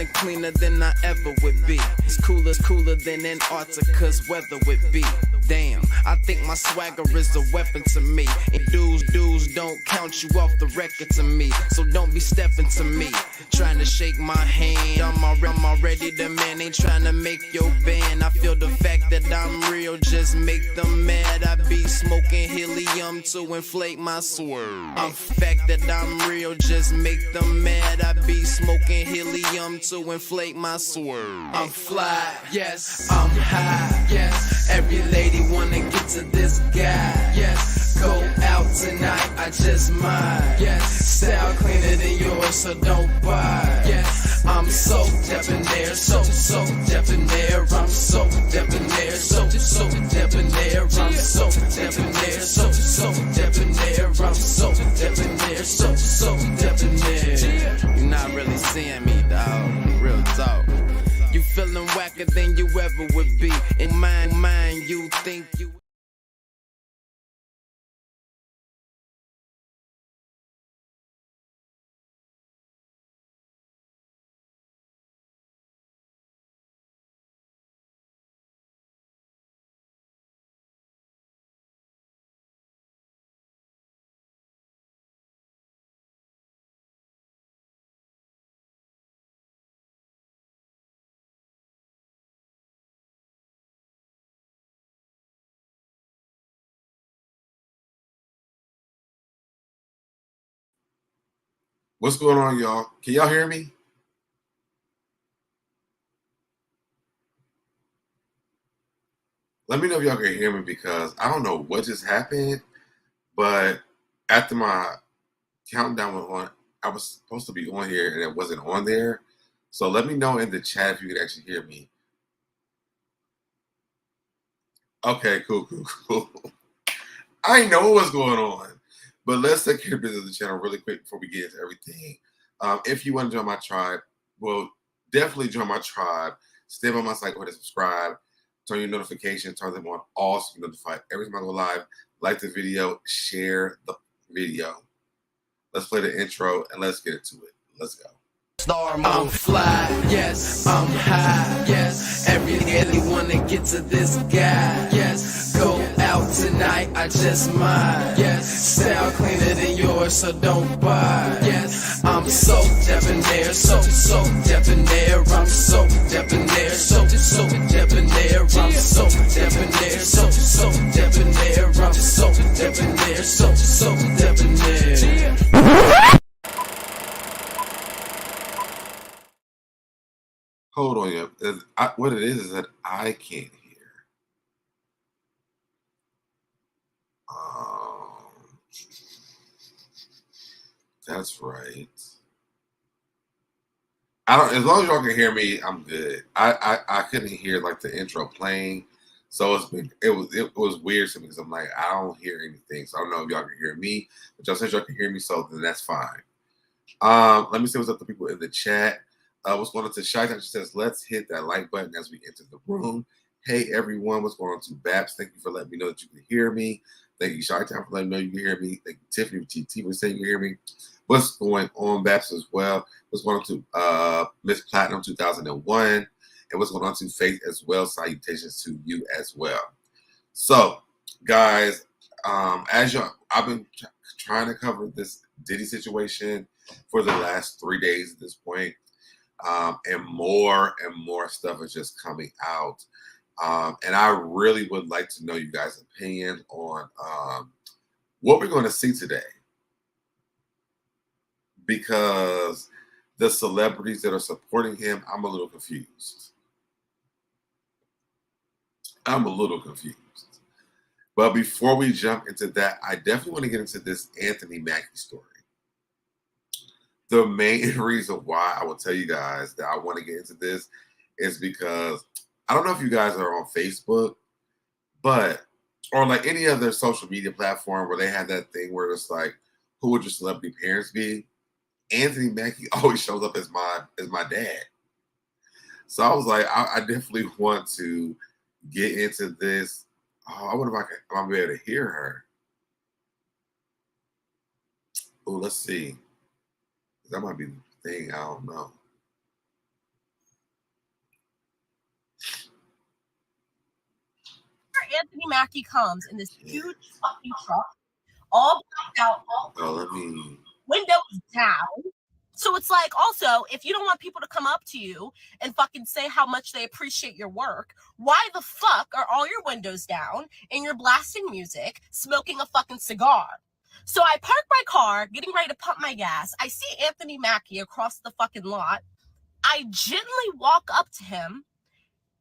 feeling cleaner than I ever would be. It's cooler than Antarctica's weather would be. Damn, I think my swagger is a weapon to me. And dudes don't count you off the record to me. So don't be stepping to me, trying to shake my hand. I'm already the man, ain't trying to make your band. I feel the fact that I'm real, just make them mad. I be smoking helium to inflate my swerve. I'm fact that I'm real, just make them mad. I be smoking helium to inflate my swerve. I'm fly, yes, I'm high, yes. Every lady wanna get to this guy, yes. Go out tonight, I just might, yes. Style cleaner than yours, so don't buy, yes. I'm so debonair, so debonair. I'm so debonair, so debonair. I'm so debonair, so debonair. I'm so debonair, so debonair. You're not really seeing me, dawg. Real talk. You feeling whacker than you ever would be. In mind, you think you. What's going on, y'all? Can y'all hear me? Let me know if y'all can hear me because I don't know what just happened, but after my countdown went on, I was supposed to be on here and it wasn't on there. So let me know in the chat if you can actually hear me. Okay, cool. I didn't know what was going on. But let's take care of business of the channel really quick before we get into everything. If you want to join my tribe, well, definitely join my tribe. Stay on my site, go ahead and subscribe. Turn your notifications, turn them on all so you're notified every time I go live. Like the video, share the video. Let's play the intro and let's get into it. Let's go. I'm fly, yes, I'm high, yes. Every wanna get to this guy, yes. Go out tonight, I just might, yes. Style cleaner than yours, so don't buy, yes. I'm so debonair, so debonair. I'm so debonair, so debonair. I'm so debonair, so debonair. I'm so debonair, so debonair. Hold on, yeah. What it is that I can't hear. That's right. I don't. As long as y'all can hear me, I'm good. I couldn't hear like the intro playing, so it was weird to me because I'm like I don't hear anything, so I don't know if y'all can hear me. But y'all said y'all can hear me, so then that's fine. Let me see what's up to people in the chat. What's going on to Shy? She says, let's hit that like button as we enter the room. Hey, everyone. What's going on to Babs? Thank you for letting me know that you can hear me. Thank you, Shy Town, for letting me know you can hear me. Thank you, Tiffany, TT, for saying you can hear me. What's going on, Babs, as well? What's going on to Miss Platinum 2001? And what's going on to Faith as well? Salutations to you as well. So, guys, as y'all, I've been trying to cover this Diddy situation for the last 3 days at this point. And more stuff is just coming out. And I really would like to know you guys' opinion on what we're going to see today. Because the celebrities that are supporting him, I'm a little confused. But before we jump into that, I definitely want to get into this Anthony Mackie story. The main reason why I will tell you guys that I want to get into this is because I don't know if you guys are on Facebook, or like any other social media platform where they have that thing where it's like, who would your celebrity parents be? Anthony Mackie always shows up as my dad. So I was like, I definitely want to get into this. Oh, I wonder if I'm be able to hear her. Oh, let's see. That might be the thing. I don't know. Anthony Mackie comes in this huge fucking truck, all blacked out, all windows down. So it's like, also, if you don't want people to come up to you and fucking say how much they appreciate your work, why the fuck are all your windows down and you're blasting music, smoking a fucking cigar? So I park my car, getting ready to pump my gas. I see Anthony Mackie across the fucking lot. I gently walk up to him,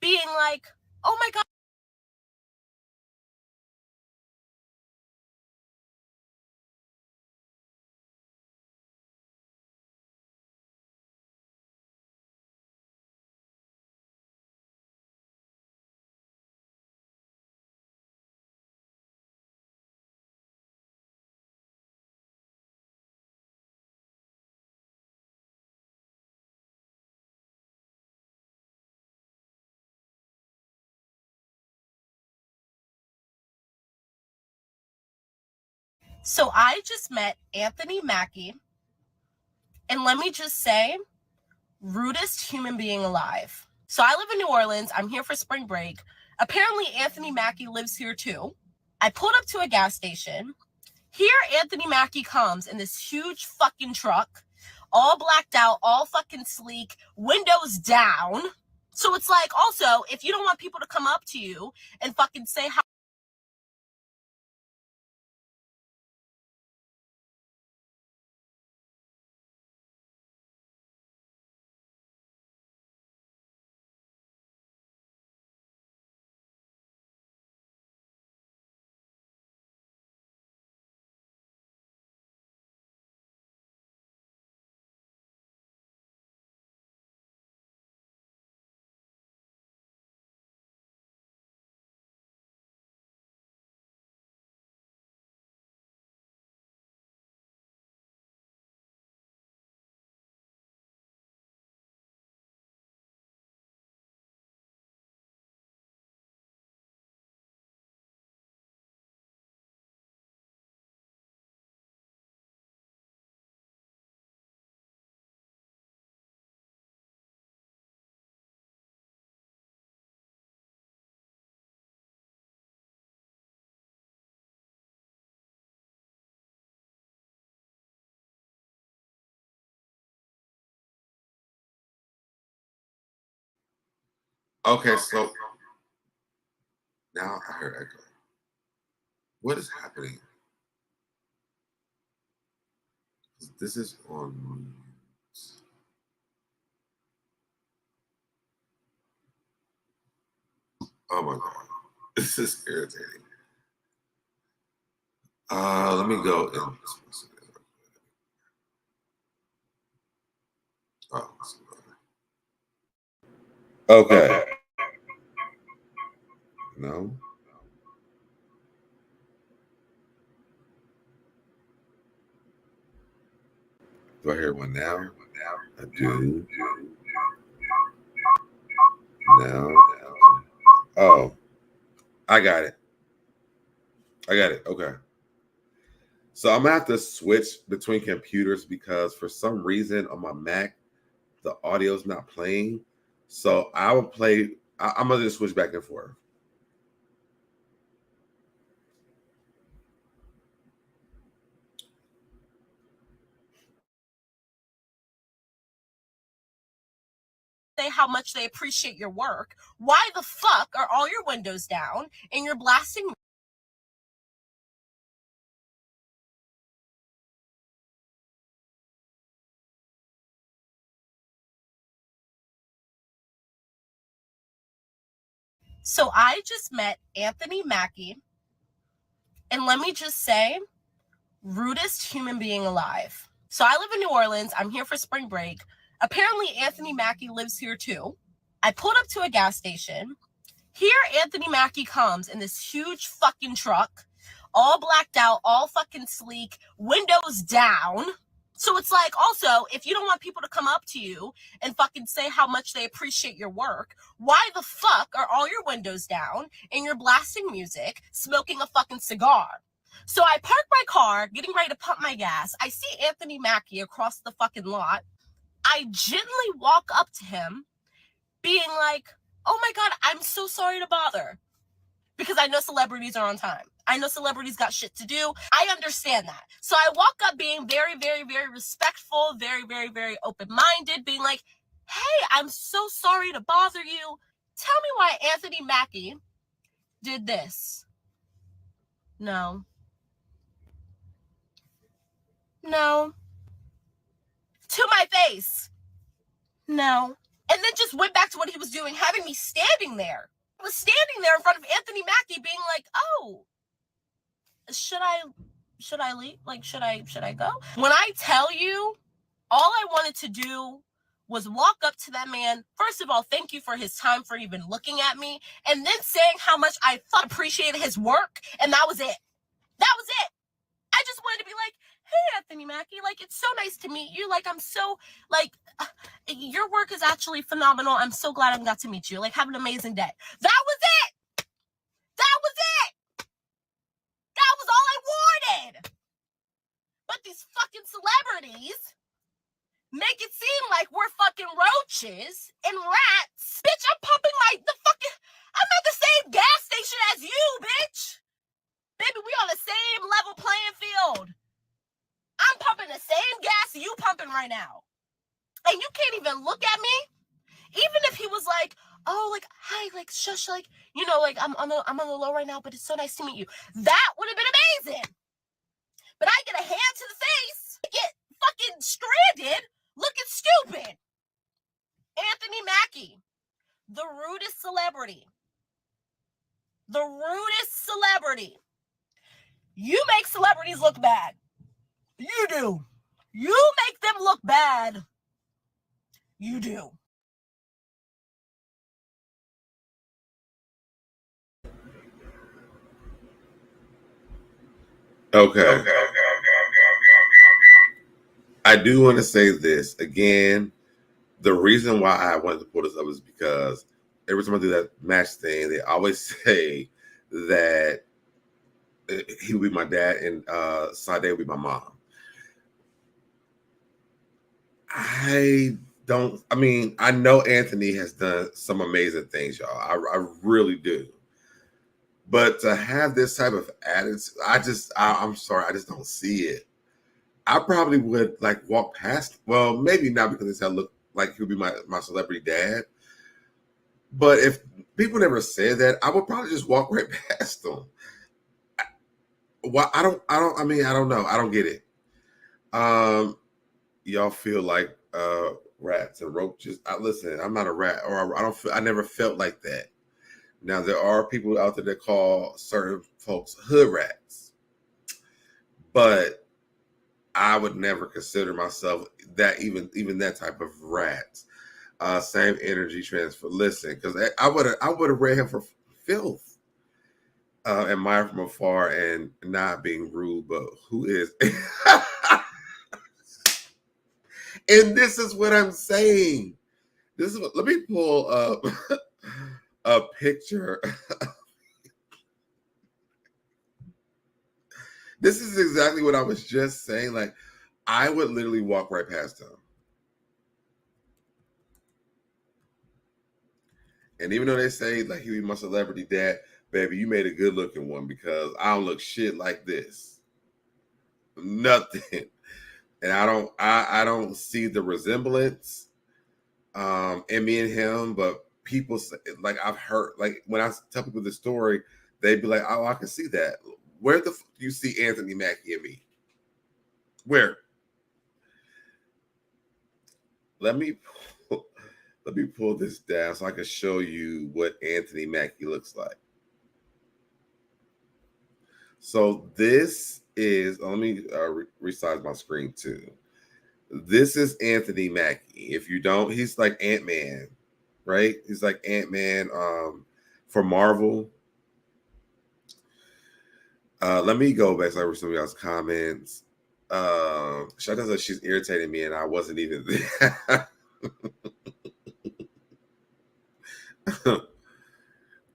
being like, oh my God. So I just met Anthony Mackie, and let me just say, rudest human being alive. So I live in New Orleans. I'm here for spring break. Apparently, Anthony Mackie lives here too. I pulled up to a gas station. Here, Anthony Mackie comes in this huge fucking truck, all blacked out, all fucking sleek, windows down. So it's like, also, if you don't want people to come up to you and fucking say how Okay, so now I heard echo. What is happening? This is on. Oh my God. This is irritating. Let me go in. Oh, okay. No. Do I hear one now? I do. Now. Oh, I got it. Okay. So I'm gonna have to switch between computers because for some reason on my Mac, the audio's not playing. So I will play. I'm gonna just switch back and forth. how much they appreciate your work, why the fuck are all your windows down and you're blasting? So I just met Anthony Mackie, and let me just say, rudest human being alive. So I live in New Orleans. I'm here for spring break. Apparently, Anthony Mackie lives here too. I pulled up to a gas station. Here, Anthony Mackie comes in this huge fucking truck, all blacked out, all fucking sleek, windows down. So it's like, also, if you don't want people to come up to you and fucking say how much they appreciate your work, why the fuck are all your windows down and you're blasting music, smoking a fucking cigar? So I park my car, getting ready to pump my gas. I see Anthony Mackie across the fucking lot. I gently walk up to him, being like, oh my God, I'm so sorry to bother. because I know celebrities are on time. I know celebrities got shit to do. I understand that. So I walk up being very, very, very respectful, very, very, very open-minded, being like, hey, I'm so sorry to bother you. Tell me why Anthony Mackie did this. No. No. To my face. No. And then just went back to what he was doing, having me standing there. I was standing there in front of Anthony Mackie being like, oh, should I leave? Like, should I go? When I tell you, all I wanted to do was walk up to that man. First of all, thank you for his time, for even looking at me, and then saying how much I appreciated his work, and that was it. That was it. I just wanted to be like, hey, Anthony Mackie, like, it's so nice to meet you. Like, I'm so, like, your work is actually phenomenal. I'm so glad I got to meet you. Like, have an amazing day. That was it. That was it. That was all I wanted. But these fucking celebrities make it seem like we're fucking roaches and rats. Bitch, I'm pumping I'm at the same gas station as you, bitch. Baby, we on the same level playing field. I'm pumping the same gas you pumping right now. And you can't even look at me. Even if he was like, oh, like, hi, like, shush, like, you know, like, I'm on the low right now, but it's so nice to meet you. That would have been amazing. But I get a hand to the face, get fucking stranded, looking stupid. Anthony Mackie, the rudest celebrity. The rudest celebrity. You make celebrities look bad. You do. You make them look bad. You do. Okay. I do want to say this again. The reason why I wanted to pull this up is because every time I do that match thing, they always say that he would be my dad and Sade would be my mom. I know Anthony has done some amazing things, y'all. I really do. But to have this type of attitude, I'm sorry, I just don't see it. I probably would like walk past. Well, maybe not because I look like he would be my celebrity dad. But if people never said that, I would probably just walk right past them. Well, I don't know. I don't get it. Y'all feel like rats and roaches. Listen, I'm not a rat, or I never felt like that. Now there are people out there that call certain folks hood rats, but I would never consider myself that even that type of rat. Same energy transfer. Listen, because I would have read him for filth. Admire from afar and not being rude, but who is? And this is what I'm saying. Let me pull up a picture. This is exactly what I was just saying. Like, I would literally walk right past him. And even though they say like he was my celebrity dad, baby, you made a good looking one because I don't look shit like this. Nothing. And I don't see the resemblance in me and him, but people say, like, I've heard, like, when I tell people the story, they'd be like, oh, I can see that. Where the fuck do you see Anthony Mackie and me? Where? Let me pull this down so I can show you what Anthony Mackie looks like. So this is, let me resize my screen too. This is Anthony Mackie. If you don't, he's like Ant-Man, right? He's like Ant-Man for Marvel. Let me go back so I read some of y'all's comments. She does like she's irritating me and I wasn't even there. Hold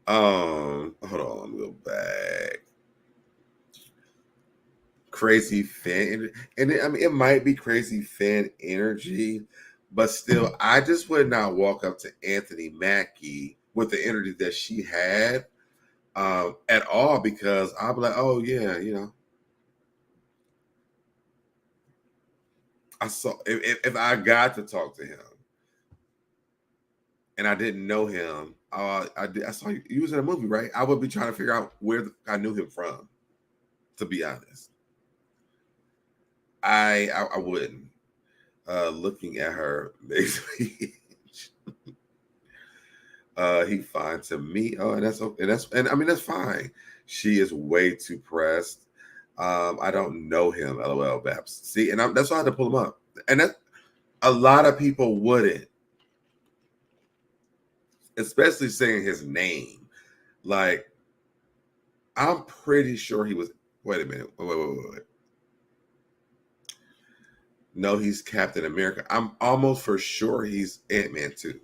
on, let me go back. Crazy fan, and it might be crazy fan energy, but still, I just would not walk up to Anthony Mackie with the energy that she had at all, because I'll be like, oh yeah, I saw if I got to talk to him and I didn't know him, I saw you was in a movie, right? I would be trying to figure out where I knew him from. To be honest, I wouldn't. Looking at her makes me. He fine to me. Oh, and that's okay. And I mean that's fine. She is way too pressed. I don't know him. LOL. Babs. See, and that's why I had to pull him up. And that a lot of people wouldn't, especially saying his name. Like, I'm pretty sure he was. Wait a minute. Wait. No, he's Captain America. I'm almost for sure he's Ant-Man too.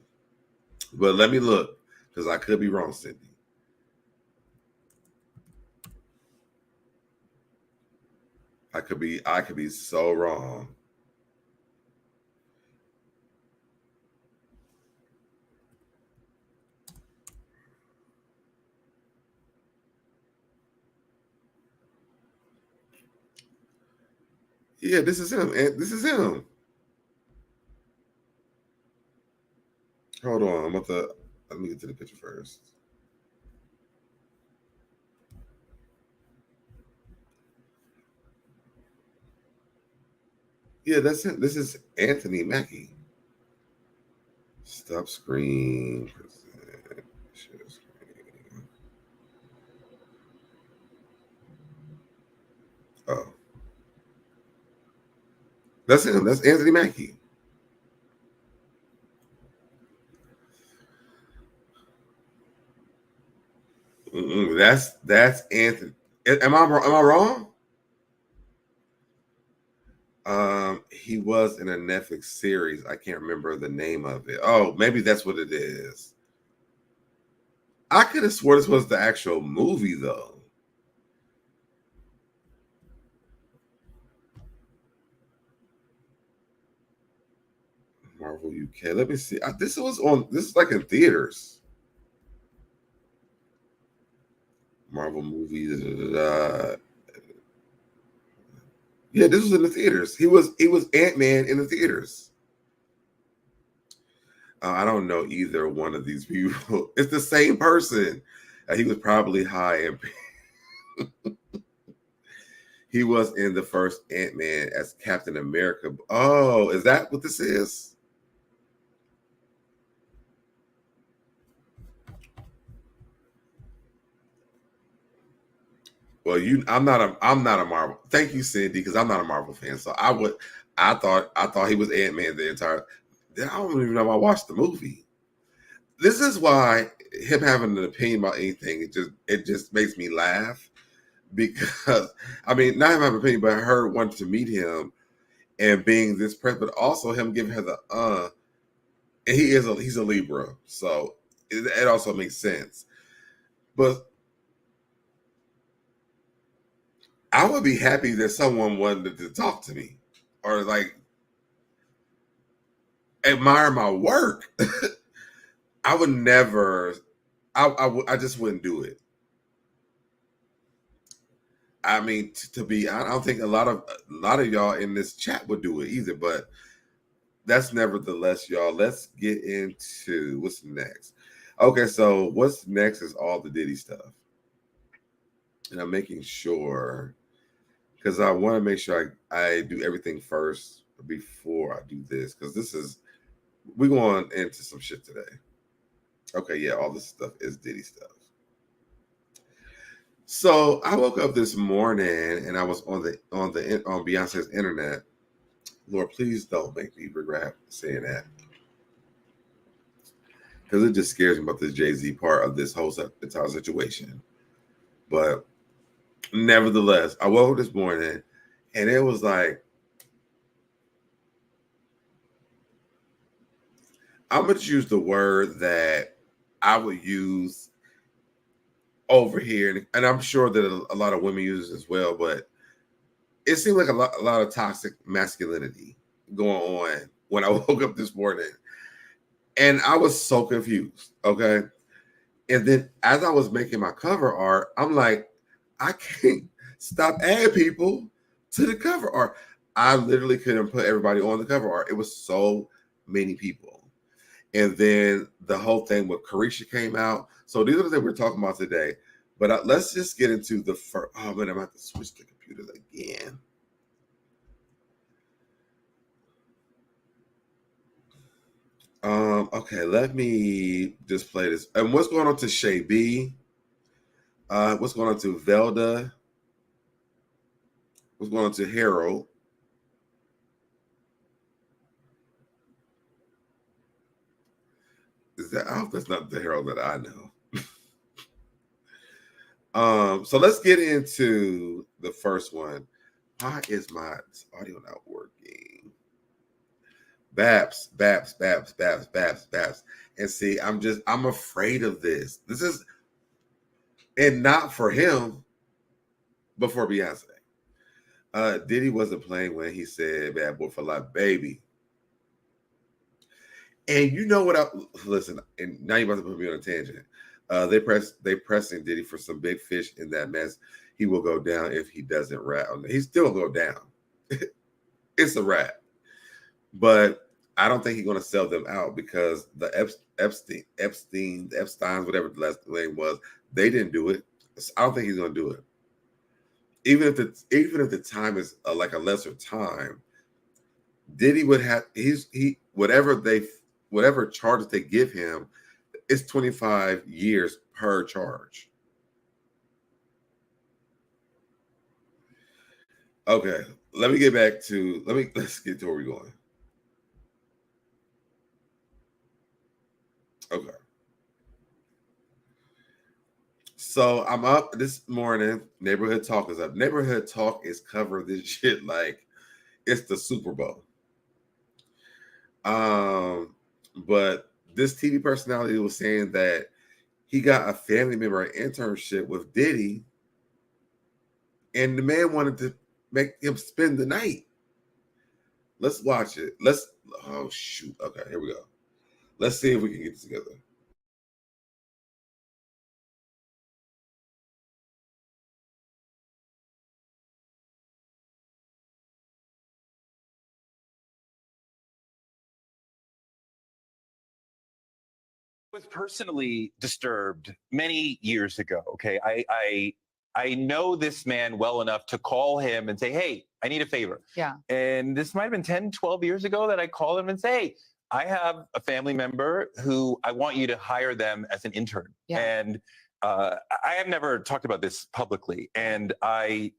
But let me look, because I could be wrong, Cindy. I could be so wrong. Yeah, this is him. This is him. Hold on. Let me get to the picture first. Yeah, that's him. This is Anthony Mackie. Stop screen. Share screen. Oh. That's him. That's Anthony Mackie. That's Anthony. Am I wrong? He was in a Netflix series. I can't remember the name of it. Oh, maybe that's what it is. I could have swore this was the actual movie, though. Marvel UK. Let me see. This is like in theaters. Marvel movies. Yeah, this was in the theaters. He was Ant-Man in the theaters. I don't know either one of these people. It's the same person. He was probably high and he was in the first Ant-Man as Captain America. Oh, is that what this is? Well, I'm not a Marvel. Thank you, Cindy, because I'm not a Marvel fan. So I thought he was Ant-Man the entire. I don't even know if I watched the movie. This is why him having an opinion about anything, it just makes me laugh, because I mean, not him having an opinion, but her wanting to meet him and being this press, but also him giving her the and he's a Libra, so it also makes sense. But I would be happy that someone wanted to talk to me or like admire my work. I would never. I just wouldn't do it. I mean, I don't think a lot of y'all in this chat would do it either. But that's nevertheless, y'all. Let's get into what's next. Okay, so what's next is all the Diddy stuff, and I'm making sure, because I want to make sure I do everything first before I do this, because we're going into some shit today. Okay, yeah, all this stuff is Diddy stuff. So I woke up this morning and I was on Beyonce's internet. Lord, please don't make me regret saying that, because it just scares me about this Jay-Z part of this whole entire situation. But nevertheless, I woke up this morning and it was like, I'm going to use the word that I would use over here, and I'm sure that a lot of women use it as well, but it seemed like a lot of toxic masculinity going on when I woke up this morning. And I was so confused, okay? And then as I was making my cover art, I'm like, I can't stop adding people to the cover art. I literally couldn't put everybody on the cover art. It was so many people. And then the whole thing with Carisha came out. So these are the things we're talking about today. But let's just get into the first. Oh, man, I'm going to have to switch the computers again. Okay, let me just play this. And what's going on to Shay B? What's going on to Velda? What's going on to Harold? I hope that's not the Harold that I know. So let's get into the first one. Why is my audio not working? Babs. And see, I'm afraid of this. This is, and not for him, but for Beyonce. Diddy wasn't playing when he said "Bad Boy for Life," baby. And you know what? Listen, and now you're about to put me on a tangent. They pressing Diddy for some big fish in that mess. He will go down if he doesn't rat on it. He still go down. It's a rat, but I don't think he's going to sell them out because the Epsteins, whatever the last name was, they didn't do it. I don't think he's going to do it. Even if the time is like a lesser time, Diddy would have whatever charges they give him, it's 25 years per charge. Okay, let's get to where we're going. Okay. So I'm up this morning. Neighborhood Talk is up. Neighborhood Talk is covering this shit like it's the Super Bowl. But this TV personality was saying that he got a family member internship with Diddy, and the man wanted to make him spend the night. Let's watch it. Oh shoot. Okay, here we go. Let's see if we can get this together. Was personally disturbed many years ago. Okay, I know this man well enough to call him and say, hey, I need a favor. Yeah. And this might have been 10, 12 years ago that I called him and say, hey, I have a family member who I want you to hire them as an intern. Yeah. And I have never talked about this publicly. And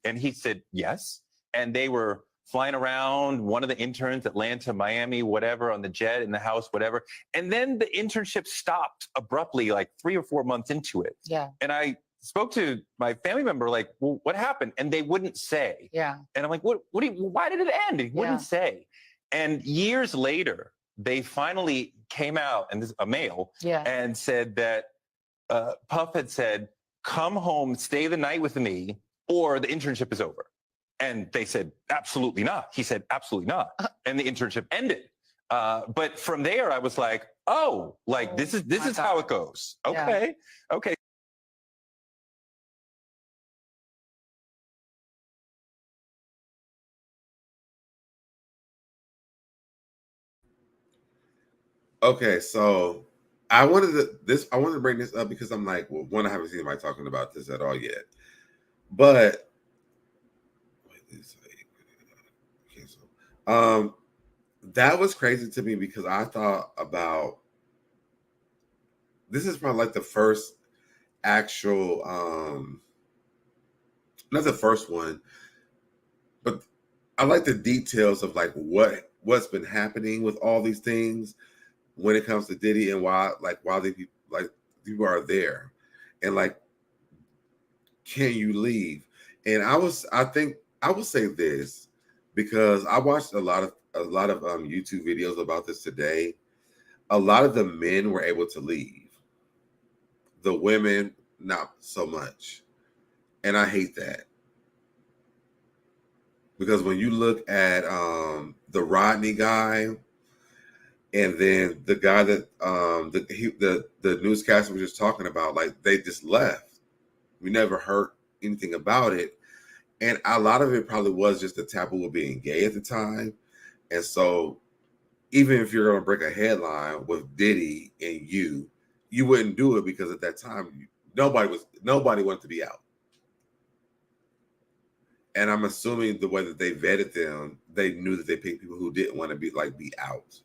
he said yes. And they were flying around, one of the interns, Atlanta, Miami, whatever, on the jet, in the house, whatever. And then the internship stopped abruptly, like 3 or 4 months into it. Yeah. And I spoke to my family member, like, well, what happened? And they wouldn't say. Yeah. And I'm like, why did it end? He wouldn't say. And years later, they finally came out, and this is a mail, and said that Puff had said, come home, stay the night with me, or the internship is over. And they said, absolutely not. He said, absolutely not. And the internship ended. But from there, I was like, oh, like this is how it goes. Okay. Yeah. Okay. Okay, so I wanted to bring this up because I'm like, well, one, I haven't seen anybody talking about this at all yet. But that was crazy to me because I thought about this is probably like the first actual not the first one, but I like the details of like what's been happening with all these things when it comes to Diddy and why they like people are there and like, can you leave? And I think I will say this because I watched a lot of YouTube videos about this today. A lot of the men were able to leave. The women, not so much. And I hate that. Because when you look at the Rodney guy, And then the guy that the newscaster was just talking about, like, they just left. We never heard anything about it. And a lot of it probably was just the taboo of being gay at the time. And so even if you're going to break a headline with Diddy and you wouldn't do it because at that time, nobody wanted to be out. And I'm assuming the way that they vetted them, they knew that they picked people who didn't want to be out.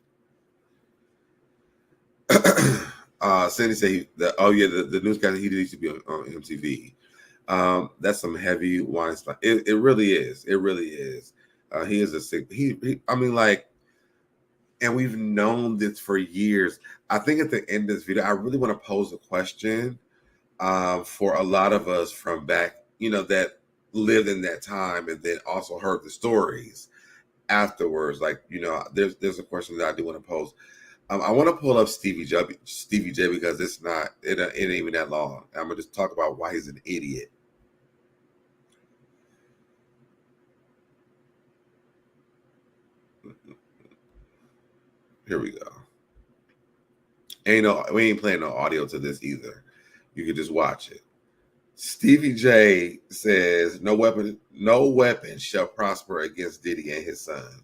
Cindy said, the newscaster, he used to be on MTV. That's some heavy wine stuff. It really is. It really is. He is a sick. I mean, like, and we've known this for years. I think at the end of this video, I really want to pose a question for a lot of us from back, that lived in that time and then also heard the stories afterwards. Like, there's a question that I do want to pose. I want to pull up Stevie J because it ain't even that long. I'm gonna just talk about why he's an idiot. Here we go. We ain't playing no audio to this either. You can just watch it. Stevie J says, no weapon shall prosper against Diddy and his sons.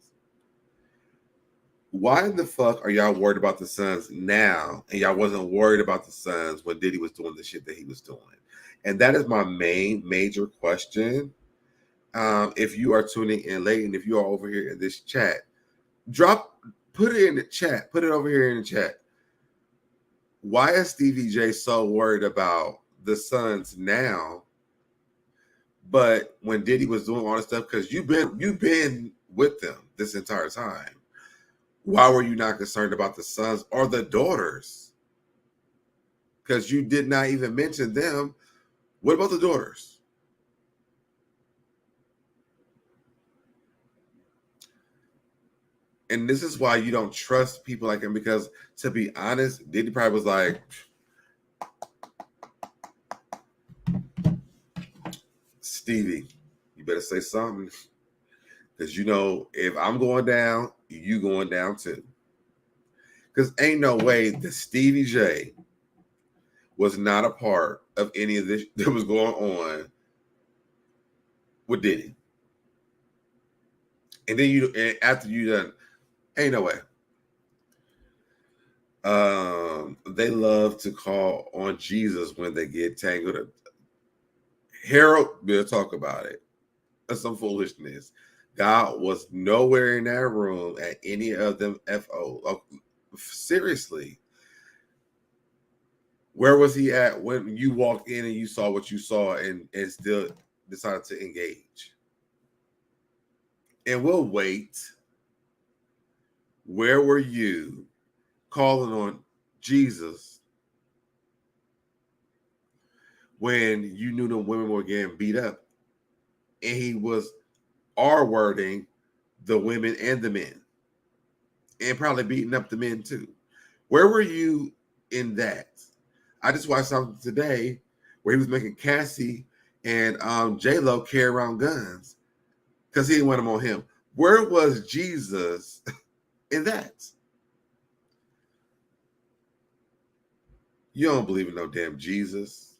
Why in the fuck are y'all worried about the sons now, and y'all wasn't worried about the sons when Diddy was doing the shit that he was doing? And that is my major question. If you are tuning in late, and if you are over here in this chat, put it in the chat. Put it over here in the chat. Why is Stevie J so worried about the sons now? But when Diddy was doing all this stuff, because you've been with them this entire time, why were you not concerned about the sons or the daughters? Because you did not even mention them. What about the daughters? And this is why you don't trust people like him, because to be honest, Diddy probably was like, Stevie, you better say something. Because if I'm going down, you going down too. Because ain't no way that Stevie J was not a part of any of this that was going on with Diddy. And then after you done, ain't no way. They love to call on Jesus when they get tangled. Harold, we'll talk about it. That's some foolishness. God was nowhere in that room at any of them FO. Seriously. Where was he at when you walked in and you saw what you saw and still decided to engage? And we'll wait. Where were you calling on Jesus when you knew the women were getting beat up? And he was R-wording the women and the men. And probably beating up the men too. Where were you in that? I just watched something today where he was making Cassie and J-Lo carry around guns because he didn't want them on him. Where was Jesus in that? You don't believe in no damn Jesus.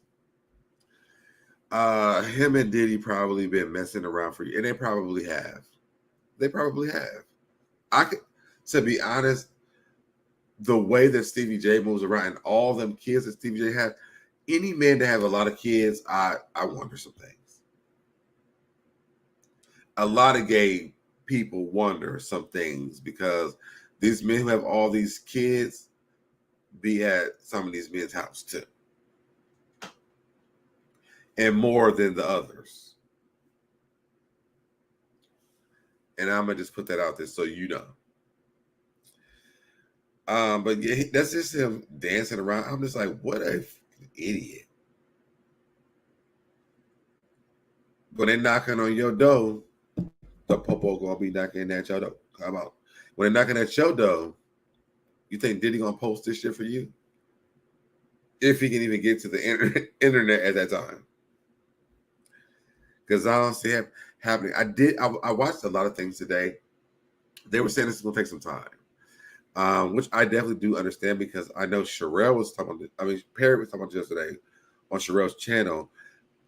Him and Diddy probably been messing around for you, and they probably have. To be honest, the way that Stevie J moves around and all them kids that Stevie J had, any man that have a lot of kids, I wonder some things. A lot of gay people wonder some things because these men who have all these kids be at some of these men's house too. And more than the others. And I'm going to just put that out there so you know. But yeah, that's just him dancing around. I'm just like, what a idiot. When they're knocking on your door, the popo gonna be knocking at your door. How about when they're knocking at your door, you think Diddy gonna post this shit for you? If he can even get to the internet at that time. Because I don't see it happening. I watched a lot of things today. They were saying this is gonna take some time. which I definitely do understand because I know Sherelle was talking about. Perry was talking about yesterday on Sherelle's channel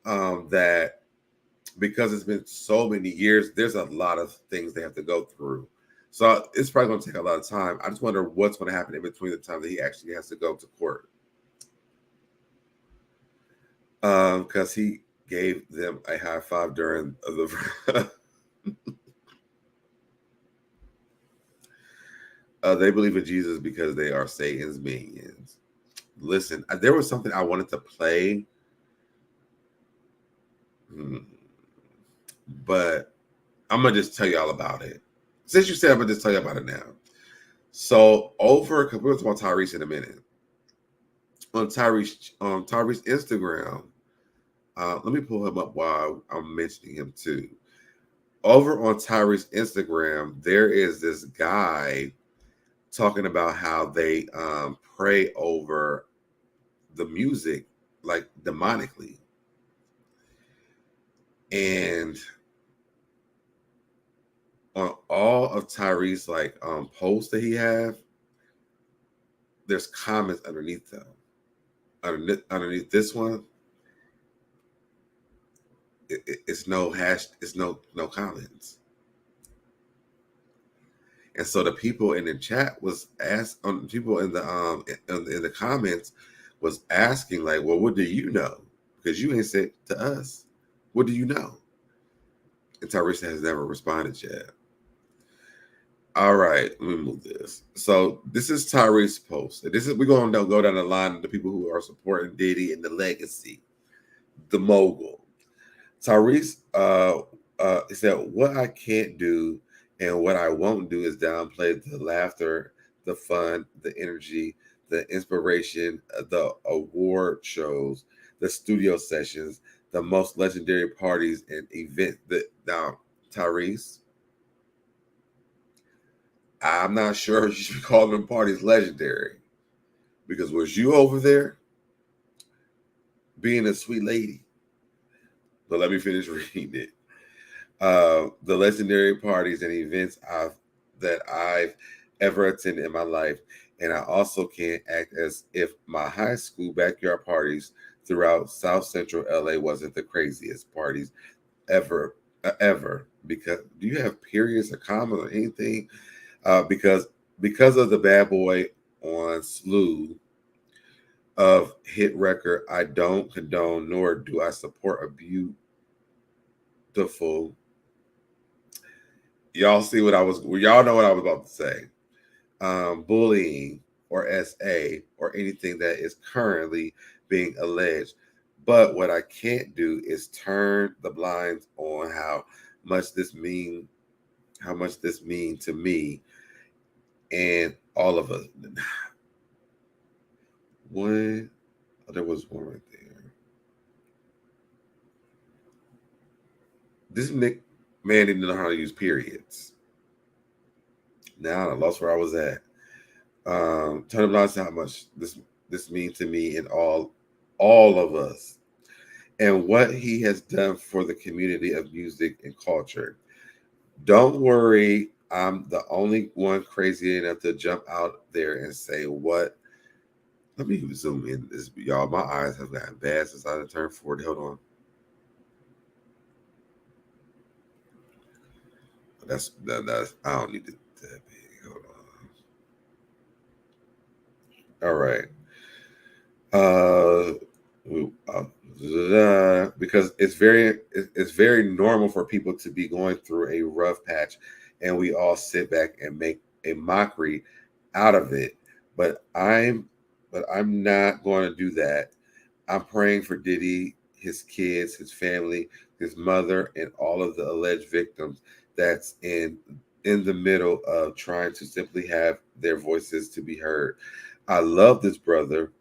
that because it's been so many years, there's a lot of things they have to go through. So it's probably going to take a lot of time. I just wonder what's going to happen in between the time that he actually has to go to court. Because he gave them a high five during the. They believe in Jesus because they are Satan's minions. Listen, there was something I wanted to play, but I'm gonna just tell you all about it. Since you said, I'm gonna just tell you about it now. So we're talking about Tyrese in a minute. On Tyrese Instagram, let me pull him up while I'm mentioning him too. Over on Tyrese Instagram, there is this guy talking about how they pray over the music like demonically, and on all of Tyrese like posts that he have, there's comments underneath them. Underneath this one, it's no hash, it's no comments. And so the people in the chat was asked, people in the comments was asking like, well, what do you know? Because you ain't said to us, what do you know? And Tyrese has never responded yet. All right, let me move this. So this is Tyrese's post. We're going to go down the line of the people who are supporting Diddy and the legacy, the mogul. Tyrese said, what I can't do and what I won't do is downplay the laughter, the fun, the energy, the inspiration, the award shows, the studio sessions, the most legendary parties and events. Now, Tyrese, I'm not sure you should be calling them parties legendary, because was you over there being a sweet lady? But let me finish reading it. The legendary parties and events that I've ever attended in my life, and I also can't act as if my high school backyard parties throughout South Central LA wasn't the craziest parties ever. Because do you have periods or commas or anything? Because of the bad boy on slew of hit record, I don't condone nor do I support a beautiful. Y'all see what y'all know what I was about to say. Bullying or SA or anything that is currently being alleged. But what I can't do is turn the blinds on how much this mean to me and all of us. There was one right there. This man didn't know how to use periods. Now I lost where I was at. Turn the blinds on how much this means to me and all of us, and what he has done for the community of music and culture. Don't worry, I'm the only one crazy enough to jump out there and say what. Let me zoom in this, y'all. My eyes have gotten bad since I turned 40. Hold on. That's I don't need it that big. Hold on. All right. Because it's very normal for people to be going through a rough patch, and we all sit back and make a mockery out of it. But I'm not going to do that. I'm praying for Diddy, his kids, his family, his mother, and all of the alleged victims that's in the middle of trying to simply have their voices to be heard. I love this brother.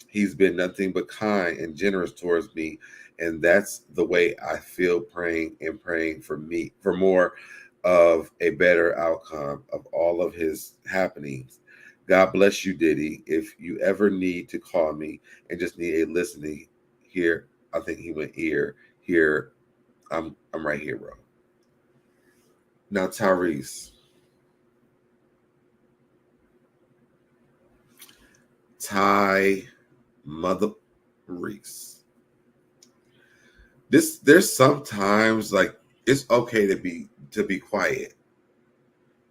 He's been nothing but kind and generous towards me, and that's the way I feel, praying for more of a better outcome of all of his happenings. God bless you, Diddy. If you ever need to call me and just need a listening here, I think he went ear here. I'm right here, bro. Now, Tyrese, Ty Mother Reese. There's sometimes like it's okay to be quiet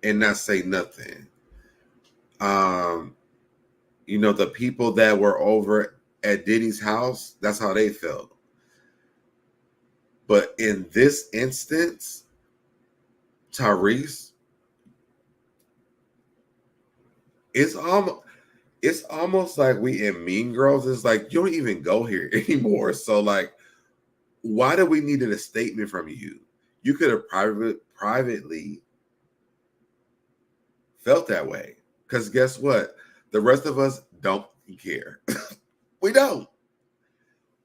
and not say nothing. You know, the people that were over at Diddy's house, that's how they felt. But in this instance, Tyrese, it's almost like we in Mean Girls. It's like you don't even go here anymore. So like, why do we need a statement from you? You could have privately felt that way. Because guess what? The rest of us don't care. We don't.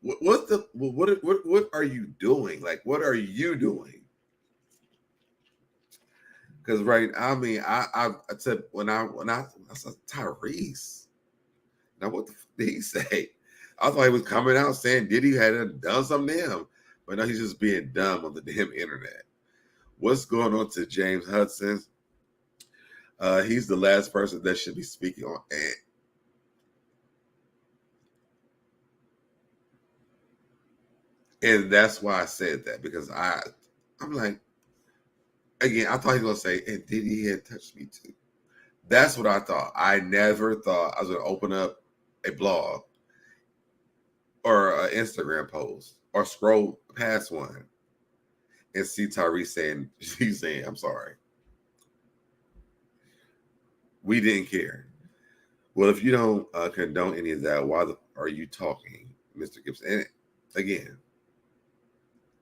What are you doing? Like, what are you doing? Because I said when I said Tyrese. Now what the did he say? I thought he was coming out saying Diddy had done something to him, but no, he's just being dumb on the damn internet. What's going on to James Hudson? He's the last person that should be speaking on it. And that's why I said that, because I'm like, again, I thought he was going to say, and Diddy had touched me too. That's what I thought. I never thought I was going to open up a blog or an Instagram post or scroll past one and see Tyrese saying, I'm sorry. We didn't care. Well, if you don't condone any of that, why are you talking, Mr. Gibson? And again,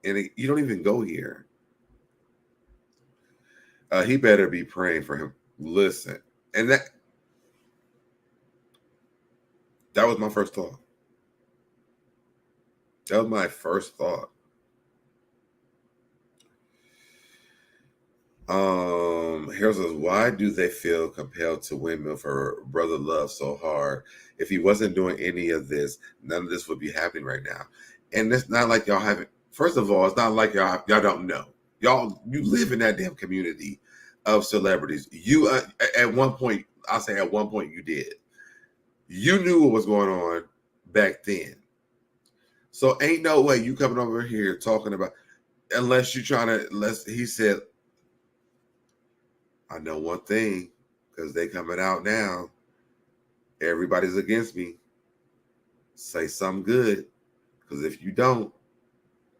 you don't even go here. He better be praying for him. Listen, and that was my first thought. That was my first thought. Here says, why do they feel compelled to windmill for Brother Love so hard? If he wasn't doing any of this, none of this would be happening right now. And it's not like y'all haven't. First of all, it's not like y'all don't know. You live in that damn community of celebrities. You at one point, I'll say at one point you did. You knew what was going on back then. So ain't no way you coming over here talking about, unless he said, I know one thing, because they coming out now. Everybody's against me. Say something good, because if you don't,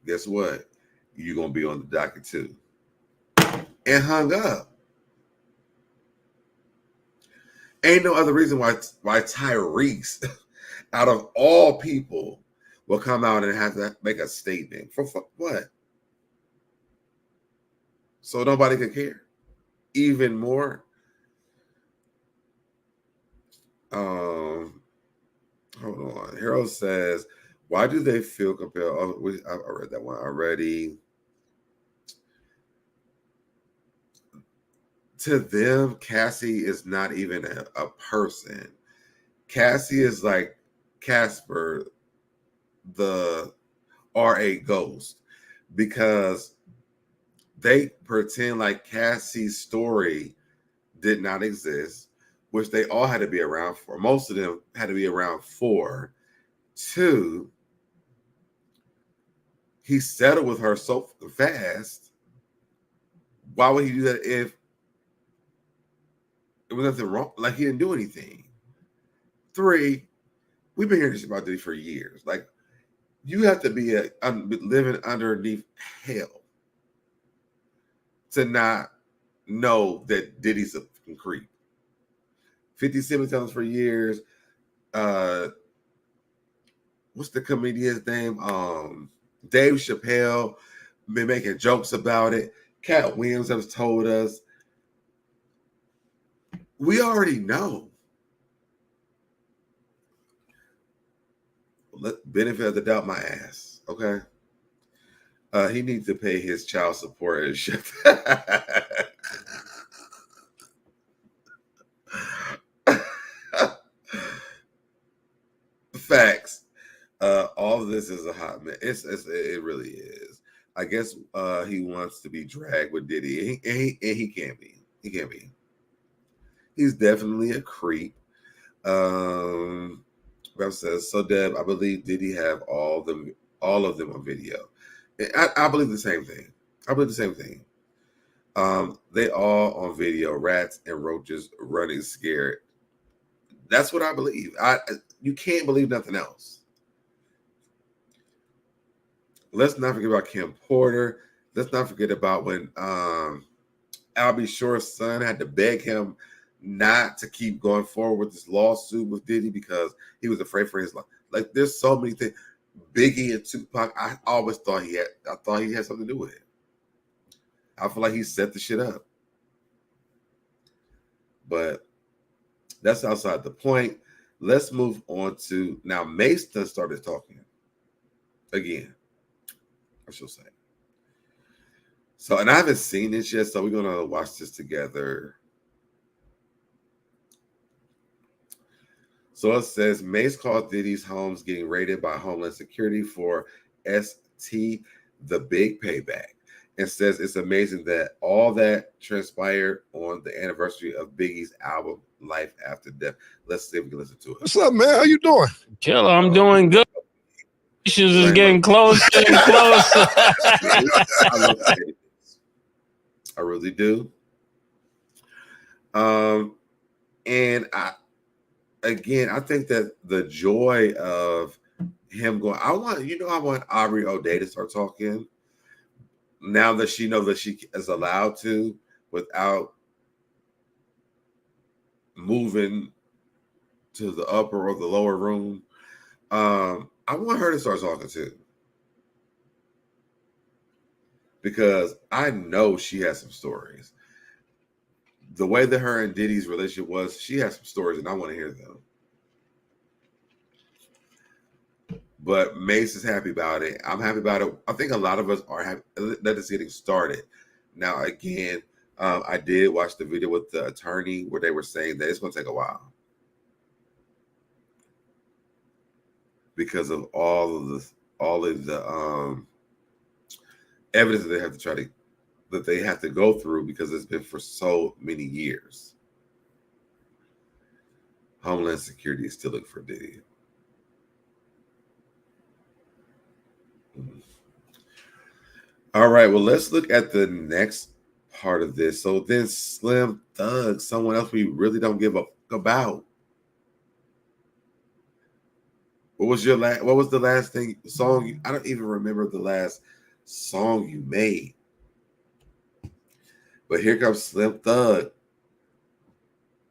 guess what? You're going to be on the docket too. And hung up. Ain't no other reason why Tyrese, out of all people, will come out and have to make a statement. For what? So nobody could care. Even more. Hold on. Harold says, why do they feel compelled? Oh, I read that one already. To them, Cassie is not even a person. Cassie is like Casper, or a ghost, because they pretend like Cassie's story did not exist, which they all had to be around for. Most of them had to be around for. 2, he settled with her so fast. Why would he do that if it was nothing wrong? Like, he didn't do anything. 3, we've been hearing this about Diddy for years. Like, you have to be living underneath hell to not know that Diddy's a fucking creep. 50 Cent telling us for years. What's the comedian's name? Dave Chappelle been making jokes about it. Cat Williams has told us. We already know. Benefit of the doubt, my ass. Okay. He needs to pay his child support and shit. Facts. All of this is a hot mess. It really is. I guess he wants to be dragged with Diddy, and he can't be. He can't be. He's definitely a creep. Rev says, so Deb, I believe Diddy have all of them on video. I believe the same thing. They all on video, rats and roaches running scared. That's what I believe. You can't believe nothing else. Let's not forget about Kim Porter. Let's not forget about when Albie Shore's son had to beg him not to keep going forward with this lawsuit with Diddy because he was afraid for his life. Like, there's so many things. Biggie and Tupac, I always thought he had something to do with it. I feel like he set the shit up. But that's outside the point. Let's move on to now. Mason started talking again, I should say. So, and I haven't seen this yet, so we're gonna watch this together. So it says Mace called Diddy's homes getting raided by Homeland Security for ST, the big payback, and says it's amazing that all that transpired on the anniversary of Biggie's album Life After Death. Let's see if we can listen to it. What's up, man? How you doing? Killer, I'm doing good. Issues is getting closer and closer. I really do. And I think that the joy of him going, I want Aubrey O'Day to start talking now that she knows that she is allowed to without moving to the upper or the lower room. I want her to start talking too. Because I know she has some stories. The way that her and Diddy's relationship was, she has some stories, and I want to hear them. But Mace is happy about it. I'm happy about it. I think a lot of us are happy that it's getting started. Now, again, I did watch the video with the attorney where they were saying that it's going to take a while because of all of the evidence that they have to go through because it's been for so many years. Homeland Security is still looking for Diddy. All right, well, let's look at the next part of this. So then Slim Thug, someone else we really don't give a fuck about. What was the last song? I don't even remember the last song you made. But here comes Slim Thug.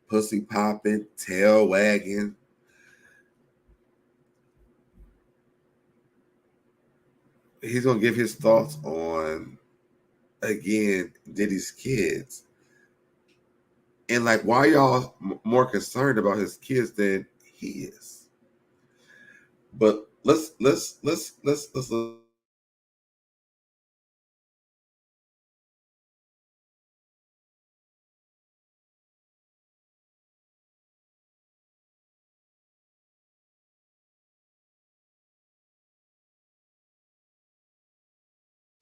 Pussy popping, tail wagging. He's going to give his thoughts on, again, Diddy's kids. And like, why y'all more concerned about his kids than he is? But let's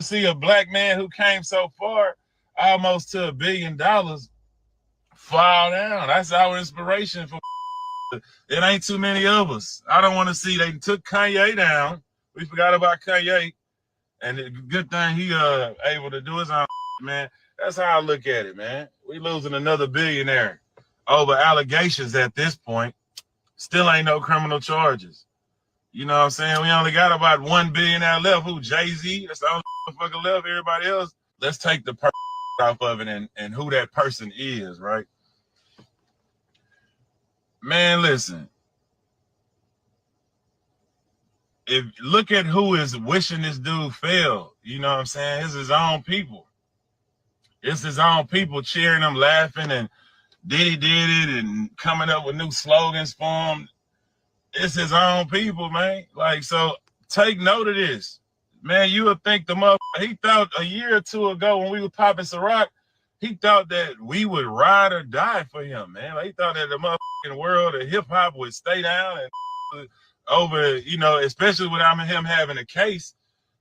see a black man who came so far, almost to $1 billion, fall down. That's our inspiration for. It ain't too many of us. I don't want to see they took Kanye down. We forgot about Kanye, and the good thing he able to do his own, man. That's how I look at it, man. We losing another billionaire over allegations at this point. Still ain't no criminal charges. You know what I'm saying? We only got about 1 billionaire left. Who? Jay-Z? That's the only motherfucker left. Everybody else. Let's take the person off of it and who that person is, right? Man, listen. If look at who is wishing this dude fail. You know what I'm saying? It's his own people. It's his own people cheering him, laughing, and Diddy did it and coming up with new slogans for him. It's his own people, man. Like, so take note of this. Man, you would think the motherfucker, he thought a year or two ago when we were popping Ciroc, he thought that we would ride or die for him, man. Like, he thought that the motherfucking world of hip hop would stay down and over, you know, especially without him having a case.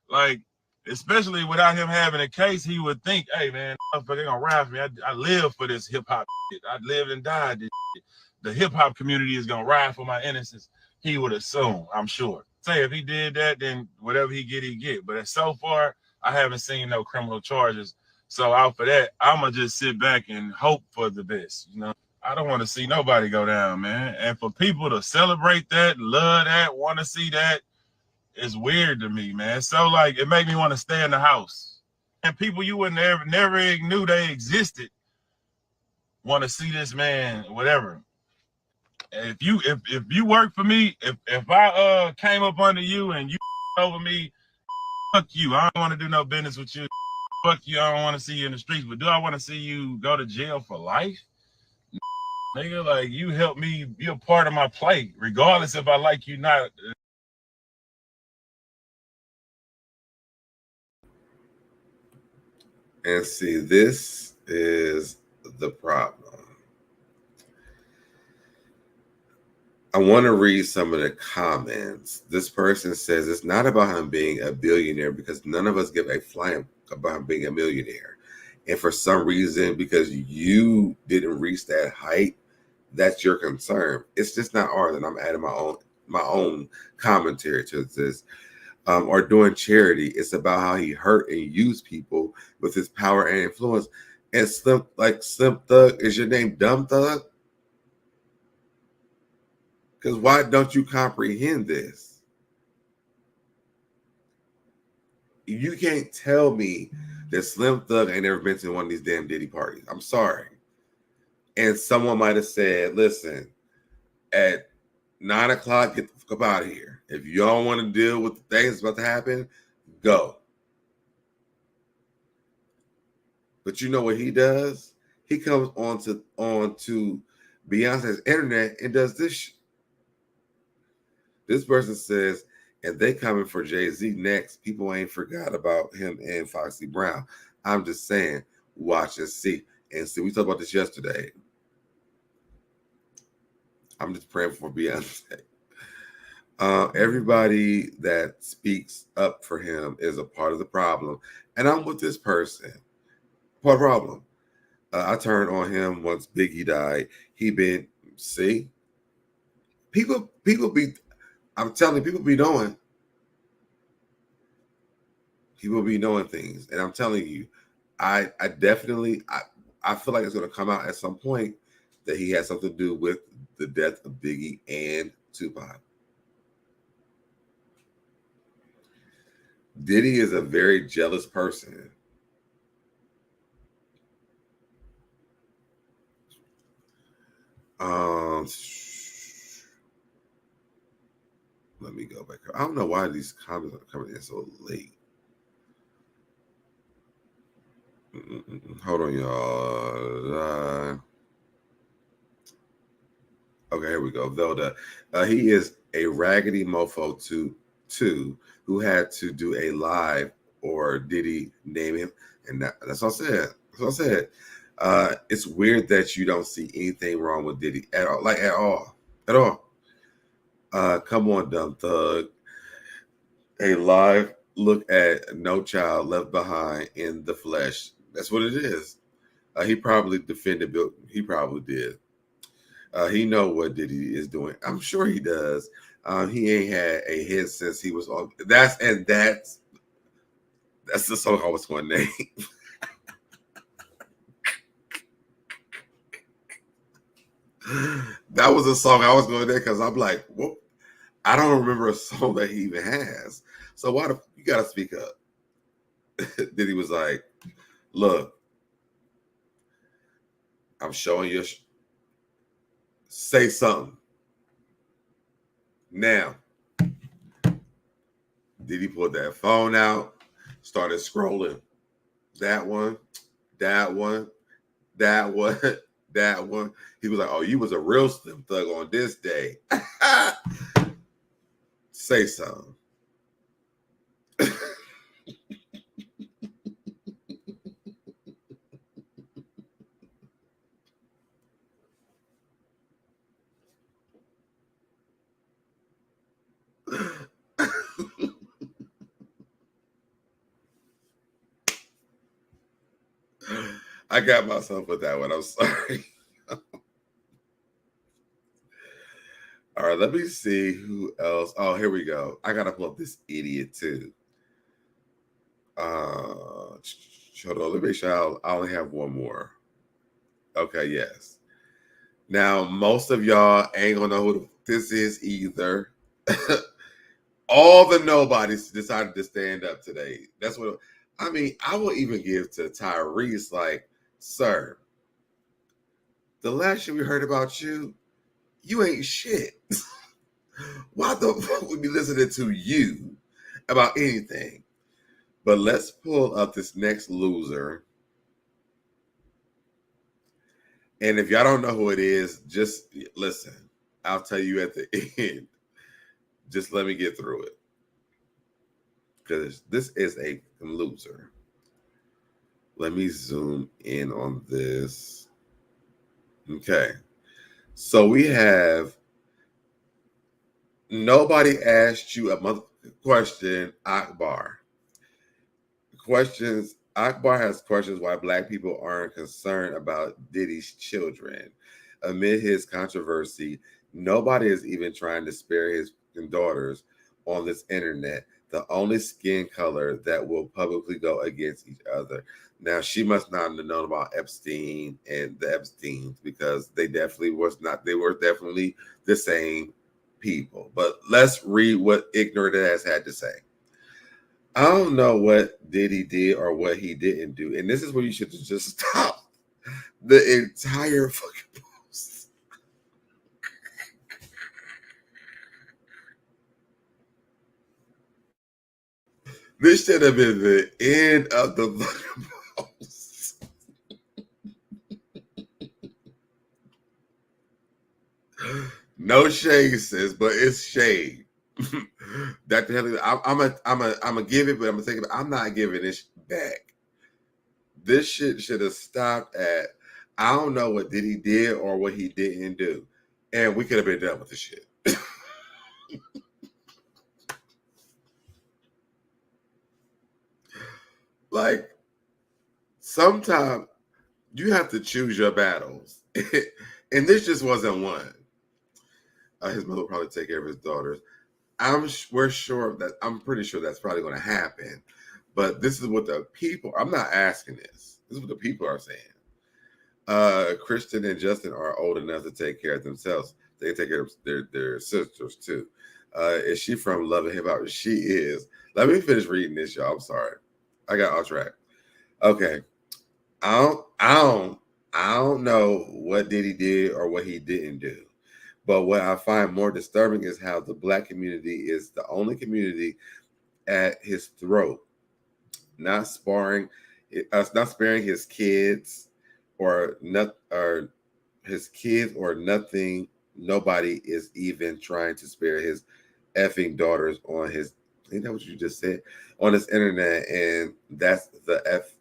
Like, especially without him having a case, he would think, hey, man, they're gonna ride for me. I live for this hip hop shit. I lived and died this shit. the hip hop community is gonna ride for my innocence, he would assume, I'm sure. Say if he did that, then whatever he get. But so far, I haven't seen no criminal charges. So out for that, I'ma just sit back and hope for the best. You know, I don't want to see nobody go down, man. And for people to celebrate that, love that, want to see that, it's weird to me, man. So like, it made me want to stay in the house. And people you would never knew they existed want to see this man, whatever. If you work for me, if I came up under you and you over me, fuck you. I don't want to do no business with you. Fuck you. I don't want to see you in the streets. But do I want to see you go to jail for life? Nigga, like, you help me be a part of my play, regardless if I like you not. And see, this is the problem. I want to read some of the comments. This person says it's not about him being a billionaire because none of us give a flying about him being a millionaire. And for some reason, because you didn't reach that height, that's your concern. It's just not ours. And I'm adding my own commentary to this. Or doing charity. It's about how he hurt and used people with his power and influence. And Slim Thug, is your name Dumb Thug? Because why don't you comprehend this? You can't tell me that Slim Thug ain't never been to one of these damn Diddy parties. I'm sorry. And someone might have said, listen, at 9 o'clock, get the fuck up out of here. If you don't want to deal with the things that's about to happen, go. But you know what he does? He comes onto Beyonce's internet and does this. This person says, and they coming for Jay-Z next. People ain't forgot about him and Foxy Brown. I'm just saying, watch and see. And see, we talked about this yesterday. I'm just praying for Beyonce. Everybody that speaks up for him is a part of the problem. And I'm with this person. What problem? I turned on him once Biggie died. See? People be, I'm telling you, people be knowing things. And I'm telling you, I definitely feel like it's going to come out at some point that he has something to do with the death of Biggie and Tupac. Diddy is a very jealous person. Let me go back. I don't know why these comments are coming in so late. Hold on, y'all. Okay, here we go. Velda. He is a raggedy mofo too, who had to do a live, or did he name him? And that's what I said. That's what I said. It's weird that you don't see anything wrong with Diddy at all. Like at all. Come on, Dumb Thug. A live look at No Child Left Behind in the flesh. That's what it is. He probably defended Bill. He probably did. He know what Diddy is doing. I'm sure he does. He ain't had a hit since he was on. That's the song I was going to name. That was a song I was going to name because I'm like, what? I don't remember a song that he even has. So why you got to speak up? Diddy was like, look, I'm showing you. Say something. Now, Diddy pulled that phone out, started scrolling. That one. He was like, oh, you was a real Slim Thug on this day. Say something. I got myself with that one. I'm sorry. All right, let me see who else. Oh, here we go. I gotta pull up this idiot too. Hold on, let me make sure I only have one more. Okay, yes. Now, most of y'all ain't gonna know who this is either. All the nobodies decided to stand up today. That's what I mean. I will even give to Tyrese, like, sir, the last year we heard about you, you ain't shit. Why the fuck would be listening to you about anything? But let's pull up this next loser. And if y'all don't know who it is, just listen. I'll tell you at the end. Just let me get through it. Because this is a loser. Let me zoom in on this. Okay. So we have nobody asked you a question, Akbar. Akbar has questions why Black people aren't concerned about Diddy's children. Amid his controversy, nobody is even trying to spare his daughters on this internet. The only skin color that will publicly go against each other. Now, she must not have known about Epstein and the Epsteins because they were definitely the same people. But let's read what Ignorant Ass had to say. I don't know what Diddy did or what he didn't do. And this is where you should just stop the entire fucking post. This should have been the end of the fucking post. No shade, sis, but it's shade. Dr. Henley, I'm gonna give it, but I'm gonna take it. I'm not giving this back. This shit should have stopped at I don't know what Diddy did or what he didn't do, and we could have been done with the shit. Like sometimes you have to choose your battles, and this just wasn't one. His mother will probably take care of his daughters. We're sure that I'm pretty sure that's probably going to happen. But this is what the people. I'm not asking this. This is what the people are saying. Kristen and Justin are old enough to take care of themselves. They take care of their sisters too. Is she from Love and Hip Hop? She is. Let me finish reading this, y'all. I'm sorry. I got off track. Okay. I don't know what Diddy did or what he didn't do. But what I find more disturbing is how the Black community is the only community at his throat, not sparing his kids or his kids or nothing. Nobody is even trying to spare his effing daughters on his. Ain't that what you just said? On his internet, and that's the F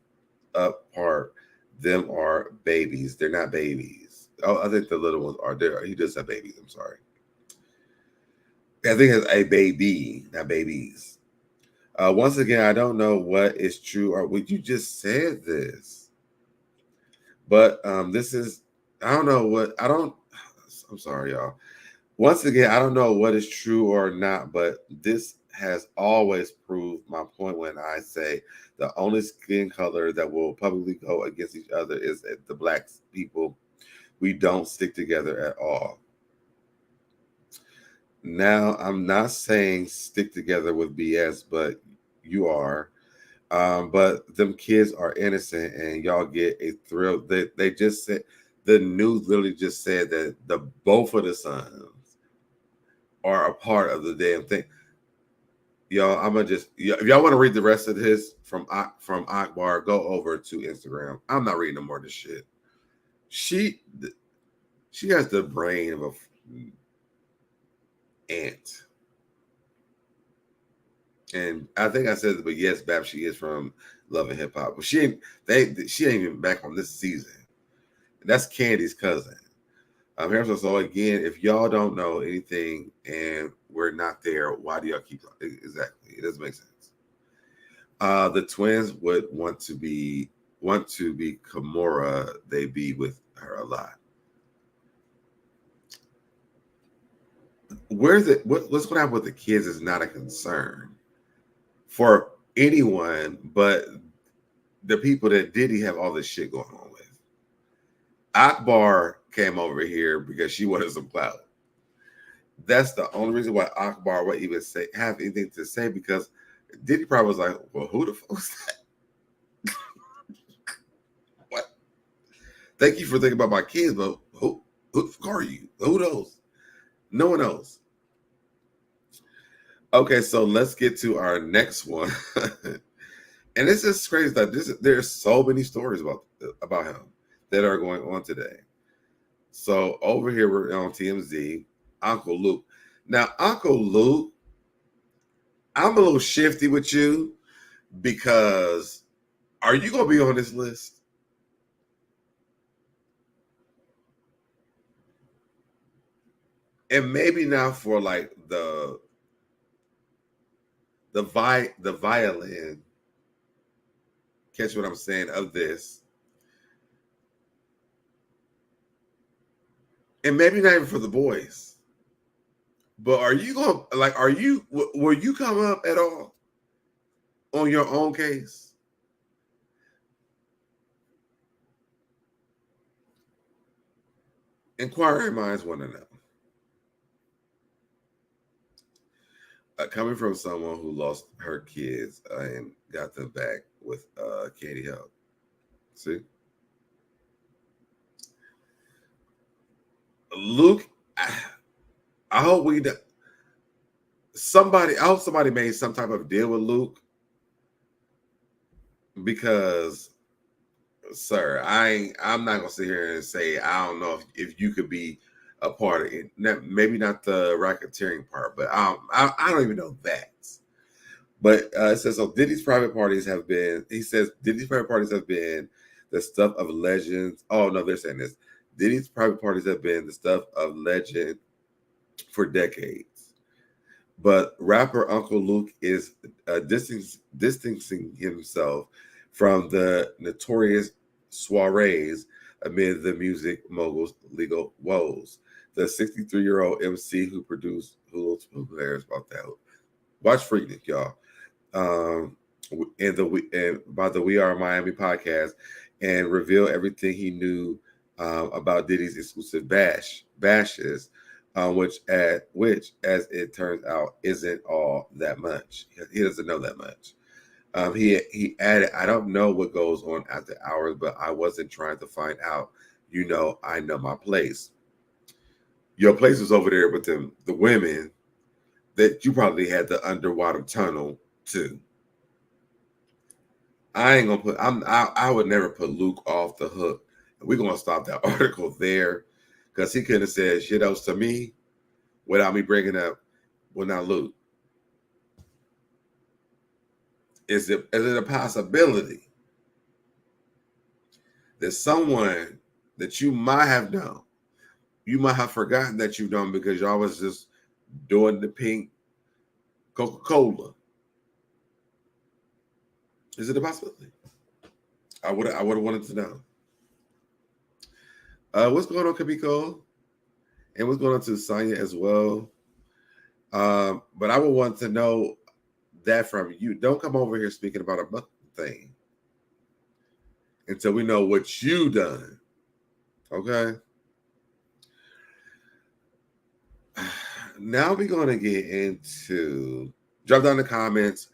up part. Them are babies. They're not babies. Oh, I think the little ones are there. He does have babies. I'm sorry. I think it's a baby, not babies. Once again, I don't know what is true or what you just said this. But this is, I don't know what, I'm sorry, y'all. Once again, I don't know what is true or not, but this has always proved my point when I say the only skin color that will publicly go against each other is the Black people. We don't stick together at all. Now, I'm not saying stick together with BS, but you are. But them kids are innocent, and y'all get a thrill. They just said the news literally just said that both of the sons are a part of the damn thing. Y'all, I'm gonna just if y'all want to read the rest of this from Akbar, go over to Instagram. I'm not reading no more of this shit. She has the brain of an ant. And I think I said, but yes, Bap, she is from Love and Hip Hop. But she ain't even back on this season. That's Candy's cousin. So again, if y'all don't know anything and we're not there, why do y'all keep exactly? It doesn't make sense. The twins would want to be Kimura. They be with her a lot. where's it? What's going to happen with the kids is not a concern for anyone, but the people that Diddy have all this shit going on with. Akbar came over here because she wanted some clout. That's the only reason why Akbar would even have anything to say, because Diddy probably was like, well, who the fuck is that? What? Thank you for thinking about my kids, but who the fuck are you? Who knows? No one knows. Okay, so let's get to our next one. And this is crazy that there's so many stories about him that are going on today. So over here we're on TMZ, Uncle Luke. Now, Uncle Luke, I'm a little shifty with you, because are you gonna be on this list? And maybe not for like the violin. Catch what I'm saying of this. And maybe not even for the boys. But will you come up at all on your own case? Inquiring minds want to know. Coming from someone who lost her kids and got them back with Katie help. See? Luke, I hope somebody made some type of deal with Luke, because, sir, I'm not gonna sit here and say I don't know if you could be a part of it. Maybe not the racketeering part, but I don't even know that. But it says, so Diddy's private parties have been. He says Diddy's private parties have been the stuff of legends. Oh no, they're saying this. Diddy's private parties have been the stuff of legend for decades. But rapper Uncle Luke is distancing himself from the notorious soirees amid the music mogul's legal woes. The 63-year-old MC who produced who cares about that? Watch Freaknik, y'all. And by the We Are Miami podcast, and reveal everything he knew about Diddy's exclusive bashes, which as it turns out isn't all that much. He doesn't know that much. He added, I don't know what goes on after hours, but I wasn't trying to find out. I know my place. Your place was over there with the women that you probably had the underwater tunnel to. I would never put Luke off the hook. We're gonna stop that article there, because he couldn't have said shit else to me without me bringing up, well, now Luke, is it a possibility that someone that you might have known, you might have forgotten that you've done because y'all was just doing the pink Coca-Cola? Is it a possibility? I would have wanted to know. What's going on, Kabiko? And what's going on to Sonya as well? But I would want to know that from you. Don't come over here speaking about a thing until we know what you done. Okay? Now we're going to get into, drop down in the comments.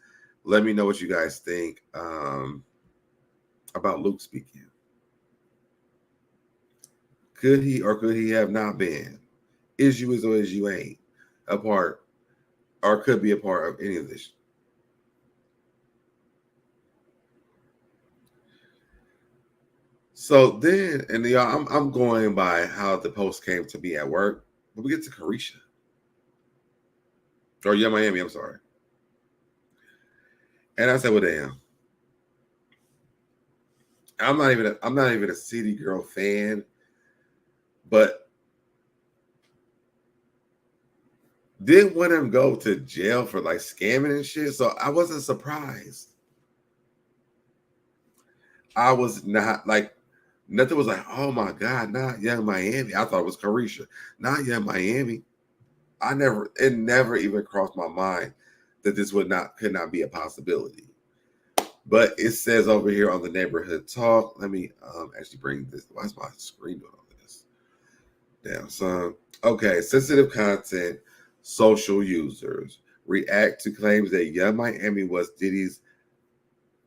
Let me know what you guys think about Luke speaking. Could he or could he have not been? Is you as or is you ain't a part, or could be a part of any of this? So then, and y'all, I'm going by how the post came to be at work. But we get to Carisha. Or yeah, Miami, I'm sorry. And I said, well, damn. I'm not even a City Girl fan, but didn't want him go to jail for like scamming and shit. So I wasn't surprised. I was not like, nothing was like, oh my God, not Young Miami. I thought it was Carisha, not Young Miami. it never even crossed my mind that this could not be a possibility. But it says over here on the neighborhood talk. Let me actually bring this. Why is my screen doing all this? Damn, son. Okay, sensitive content. Social users react to claims that Young Miami was Diddy's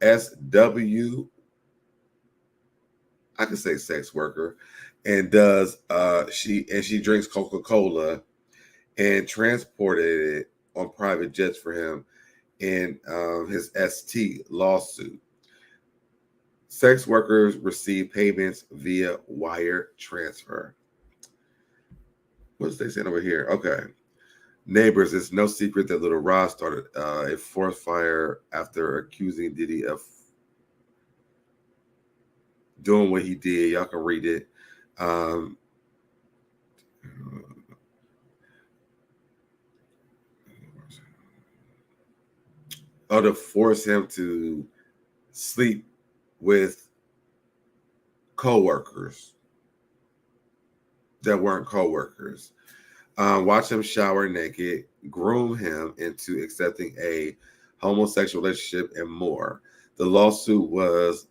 SW. I could say sex worker, and she drinks Coca-Cola and transported it on private jets for him in his ST lawsuit. Sex workers receive payments via wire transfer. What's they saying over here? Okay. Neighbors, it's no secret that Little Rod started a forest fire after accusing Diddy of doing what he did. Y'all can read it. To force him to sleep with co-workers that weren't co-workers. Watch him shower naked, groom him into accepting a homosexual relationship, and more. The lawsuit was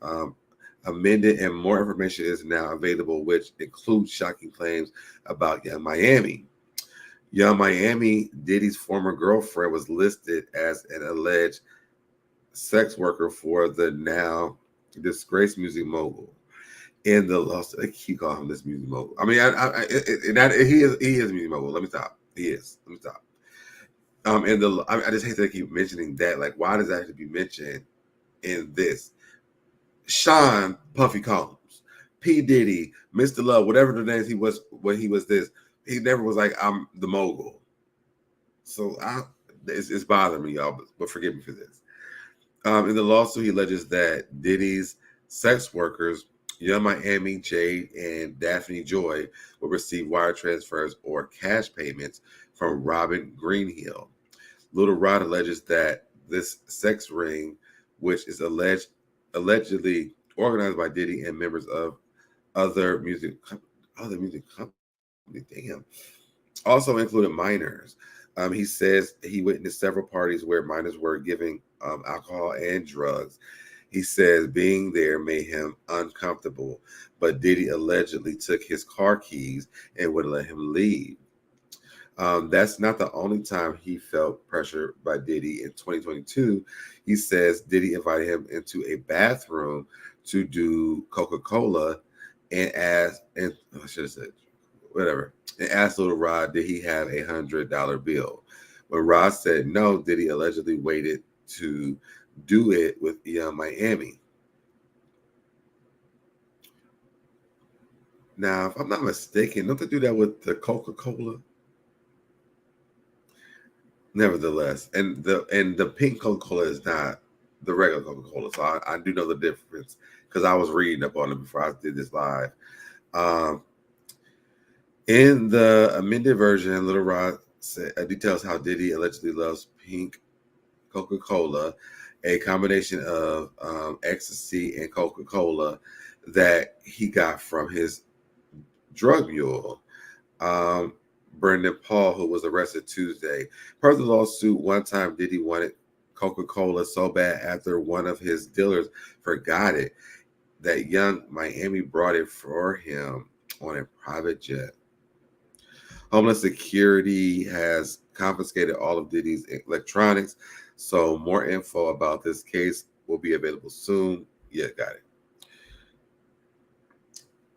amended, and more information is now available, which includes shocking claims about Young Miami. Young Miami, Diddy's former girlfriend, was listed as an alleged sex worker for the now disgraced music mogul. In the lawsuit, I keep calling him this music mogul. I mean, he is a music mogul. Let me stop. He is. Let me stop. I just hate to keep mentioning that. Like, why does that have to be mentioned in this? Sean Puffy Combs, P. Diddy, Mr. Love, whatever the names he was when he was this, he never was like, I'm the mogul. So it's bothering me, y'all, but forgive me for this. In the lawsuit, he alleges that Diddy's sex workers, Young Miami, Jade, and Daphne Joy, will receive wire transfers or cash payments from Robin Greenhill. Little Rod alleges that this sex ring, which is allegedly organized by Diddy and members of other music companies, also included minors. He says he witnessed several parties where minors were giving alcohol and drugs. He says being there made him uncomfortable, but Diddy allegedly took his car keys and would let him leave. That's not the only time he felt pressure by Diddy. In 2022, he says Diddy invited him into a bathroom to do Coca-Cola and asked Little Rod, did he have $100 bill? When Rod said no, Diddy allegedly waited to do it with Young Miami. Now, if I'm not mistaken, don't they do that with the Coca-Cola? Nevertheless, and the pink Coca-Cola is not the regular Coca-Cola, so I do know the difference because I was reading up on it before I did this live. In the amended version, Little Rod details how Diddy allegedly loves pink Coca-Cola, a combination of ecstasy and Coca-Cola that he got from his drug mule, Brendan Paul, who was arrested Tuesday. Per the lawsuit, one time Diddy wanted Coca-Cola so bad after one of his dealers forgot it that Young Miami brought it for him on a private jet. Homeland Security has confiscated all of Diddy's electronics, so more info about this case will be available soon. Yeah, got it.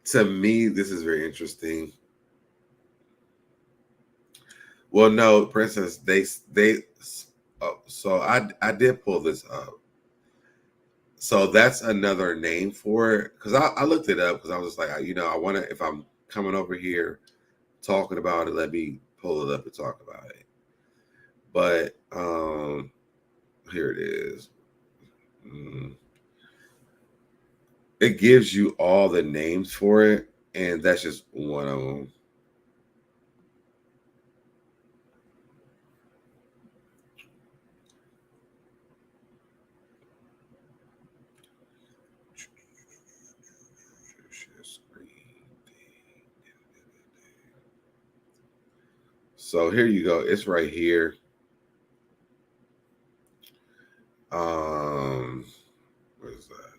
To me, this is very interesting. Well, no, Princess, so I did pull this up. So that's another name for it because I looked it up because I was just like, I want to, if I'm coming over here talking about it, let me pull it up and talk about it. But here it is. It gives you all the names for it, and that's just one of them. So here you go. It's right here. What is that?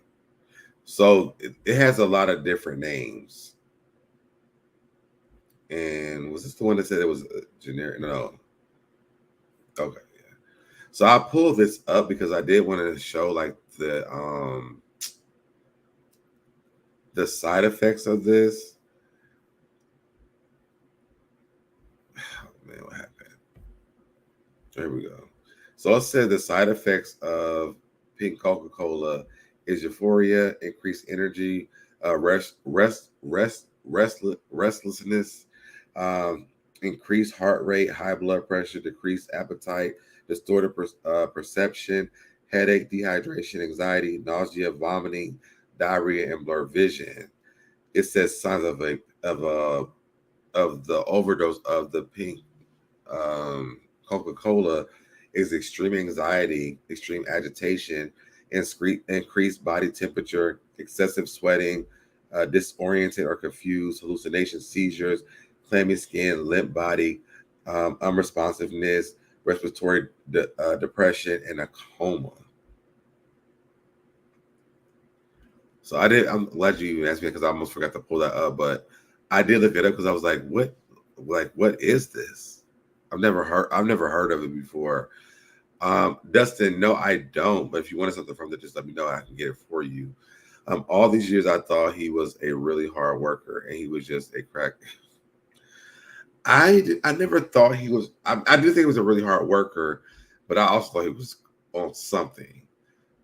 So it has a lot of different names. And was this the one that said it was generic? No. Okay. Yeah. So I pulled this up because I did want to show like the side effects of this. Oh, man, what happened? There we go. So it said the side effects of pink Coca-Cola is euphoria, increased energy, restlessness, increased heart rate, high blood pressure, decreased appetite, distorted perception, headache, dehydration, anxiety, nausea, vomiting, diarrhea, and blurred vision. It says signs of the overdose of the pink Coca-Cola is extreme anxiety, extreme agitation, increased body temperature, excessive sweating, disoriented or confused, hallucinations, seizures, clammy skin, limp body, unresponsiveness, respiratory depression, and a coma. So I'm glad you asked me because I almost forgot to pull that up, but I did look it up because I was like, what is this? I've never heard of it before. Dustin, no, I don't. But if you wanted something from it, just let me know. I can get it for you. All these years, I thought he was a really hard worker, and he was just a crack. I never thought he was. I do think he was a really hard worker, but I also thought he was on something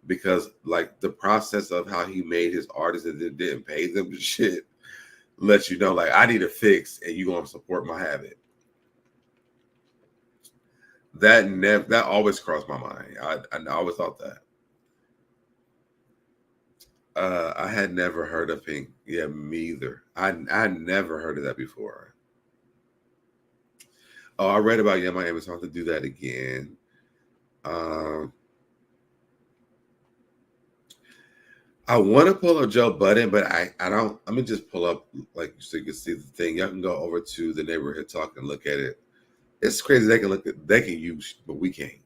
because, like, the process of how he made his artists and then didn't pay them the shit lets you know, like, I need a fix, and you gonna support my habit. That always crossed my mind. I always thought that. I had never heard of pink. Yeah, me either. I never heard of that before. Oh, I read about Miami, so I have to do that again. I want to pull up Joe Budden, but I don't. Let me just pull up like so you can see the thing. Y'all can go over to the Neighborhood Talk and look at it. It's crazy they can use, but we can't.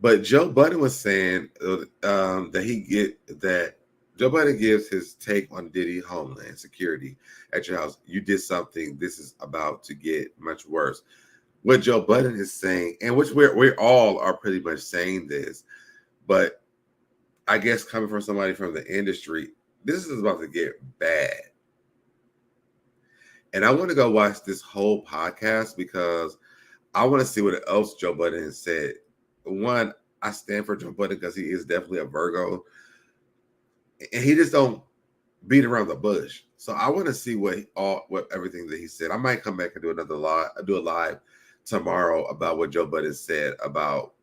But Joe Budden was saying that Joe Budden gives his take on Diddy Homeland Security at your house. You did something. This is about to get much worse. What Joe Budden is saying, and which we all are pretty much saying this, but I guess coming from somebody from the industry, this is about to get bad. And I want to go watch this whole podcast because I want to see what else Joe Budden has said. One, I stand for Joe Budden because he is definitely a Virgo, and he just don't beat around the bush. So I want to see what everything that he said. I might come back and do a live tomorrow about what Joe Budden said about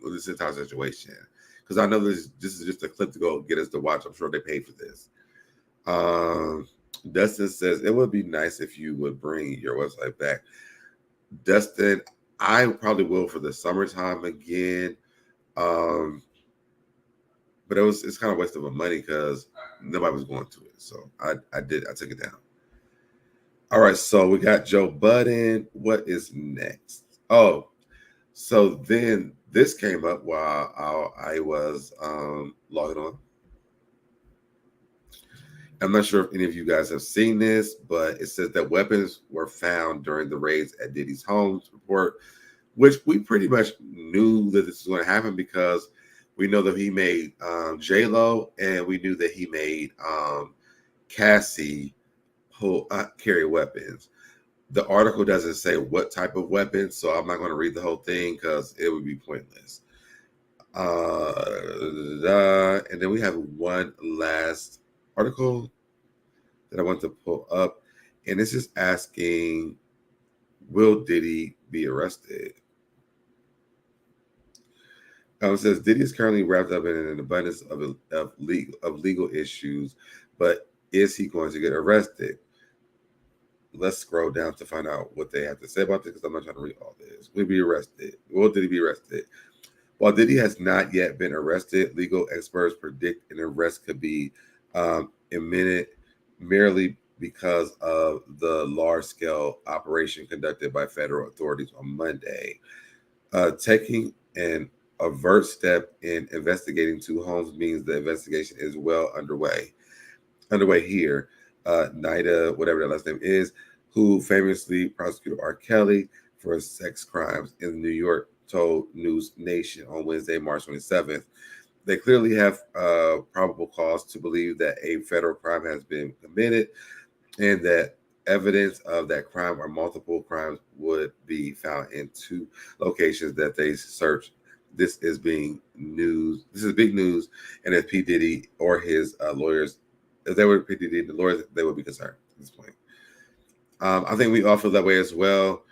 this entire situation, because I know this is just a clip to go get us to watch. I'm sure they paid for this. Dustin says it would be nice if you would bring your website back. Dustin, I probably will for the summertime again. But it's kind of a waste of my money because nobody was going to it. So I took it down. All right, so we got Joe Budden. What is next? Oh, so then this came up while I was logging on. I'm not sure if any of you guys have seen this, but it says that weapons were found during the raids at Diddy's homes report, which we pretty much knew that this was going to happen because we know that he made J-Lo, and we knew that he made Cassie carry weapons. The article doesn't say what type of weapons, so I'm not going to read the whole thing because it would be pointless. And then we have one last article that I want to pull up, and this is asking, will Diddy be arrested? It says Diddy is currently wrapped up in an abundance of legal issues, but is he going to get arrested? Let's scroll down to find out what they have to say about this, because I'm not trying to read all this. Will he be arrested? Will Diddy be arrested? While Diddy has not yet been arrested, legal experts predict an arrest could be imminent, merely because of the large-scale operation conducted by federal authorities on Monday. Taking an overt step in investigating two homes means the investigation is well underway. Here, Nida, whatever that last name is, who famously prosecuted R. Kelly for sex crimes in New York, told News Nation on Wednesday, March 27th. They clearly have probable cause to believe that a federal crime has been committed and that evidence of that crime or multiple crimes would be found in two locations that they searched. This is big news. And if P. Diddy or his lawyers, if they were P. Diddy, the lawyers, they would be concerned at this point. I think we all feel that way as well.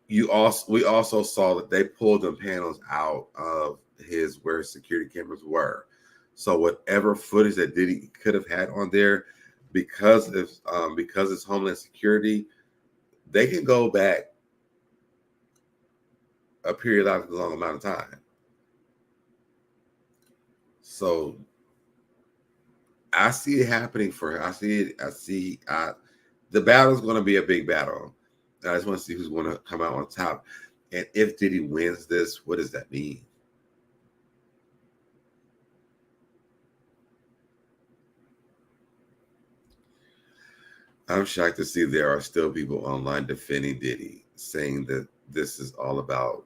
We also saw that they pulled the panels out of his where security cameras were. So whatever footage that Diddy could have had on there, because it's Homeland Security, they can go back a periodically long amount of time. So I see it happening for her. The battle is going to be a big battle. I just want to see who's going to come out on top. And if Diddy wins this, what does that mean? I'm shocked to see there are still people online defending Diddy, saying that this is all about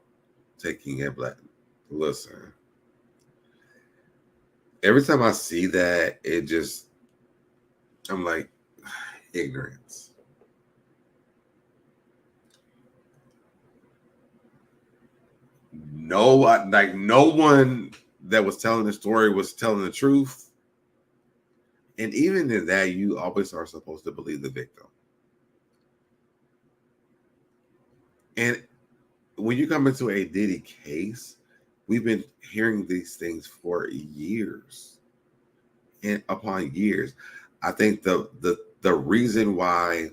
taking a black. Listen, every time I see that, I'm like, ignorance. No one that was telling the story was telling the truth. And even in that, you always are supposed to believe the victim. And when you come into a Diddy case, we've been hearing these things for years and upon years. I think the reason why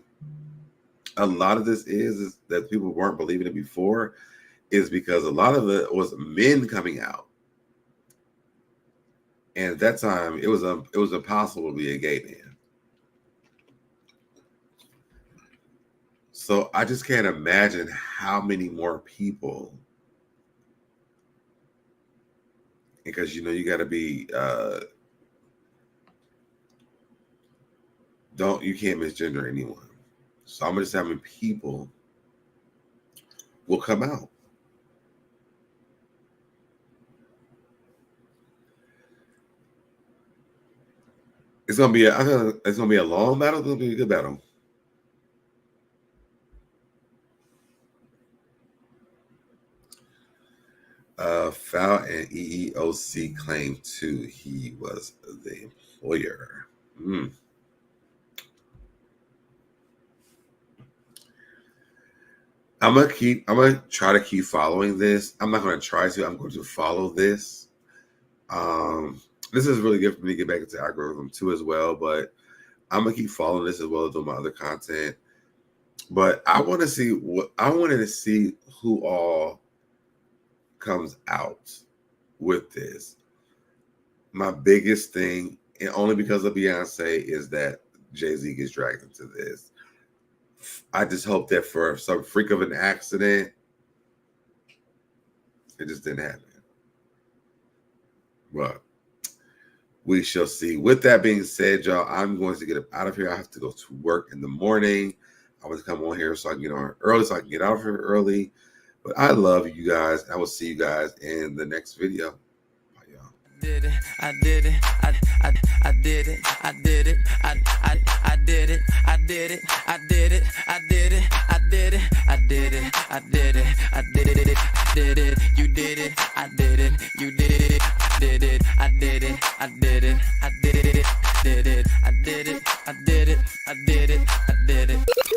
a lot of this is that people weren't believing it before is because a lot of it was men coming out. And at that time, it was impossible to be a gay man. So I just can't imagine how many more people, because you got to be you can't misgender anyone. So I'm just having people will come out. It's gonna be a long battle. It's gonna be a good battle. Foul and EEOC claimed too he was the employer. I'm gonna try to keep following this. I'm not gonna try to. I'm going to follow this. This is really good for me to get back into algorithm too as well, but I'm gonna keep following this as well as doing my other content. But I wanted to see who all comes out with this. My biggest thing, and only because of Beyonce, is that Jay-Z gets dragged into this. I just hope that for some freak of an accident, it just didn't happen. But we shall see. With that being said, y'all, I'm going to get out of here. I have to go to work in the morning. I want to come on here so I can get on early, so I can get out of here early. But I love you guys. I will see you guys in the next video. Bye, y'all. Did it, I did it, I did it, I did it, I did it, I did it, I did it, I did it, I did it, I did it, I did it, I did it, did it, you did it, I did it, you did it, did it, I did it, I did it, I did it, did it, I did it, I did it, I did it, I did it.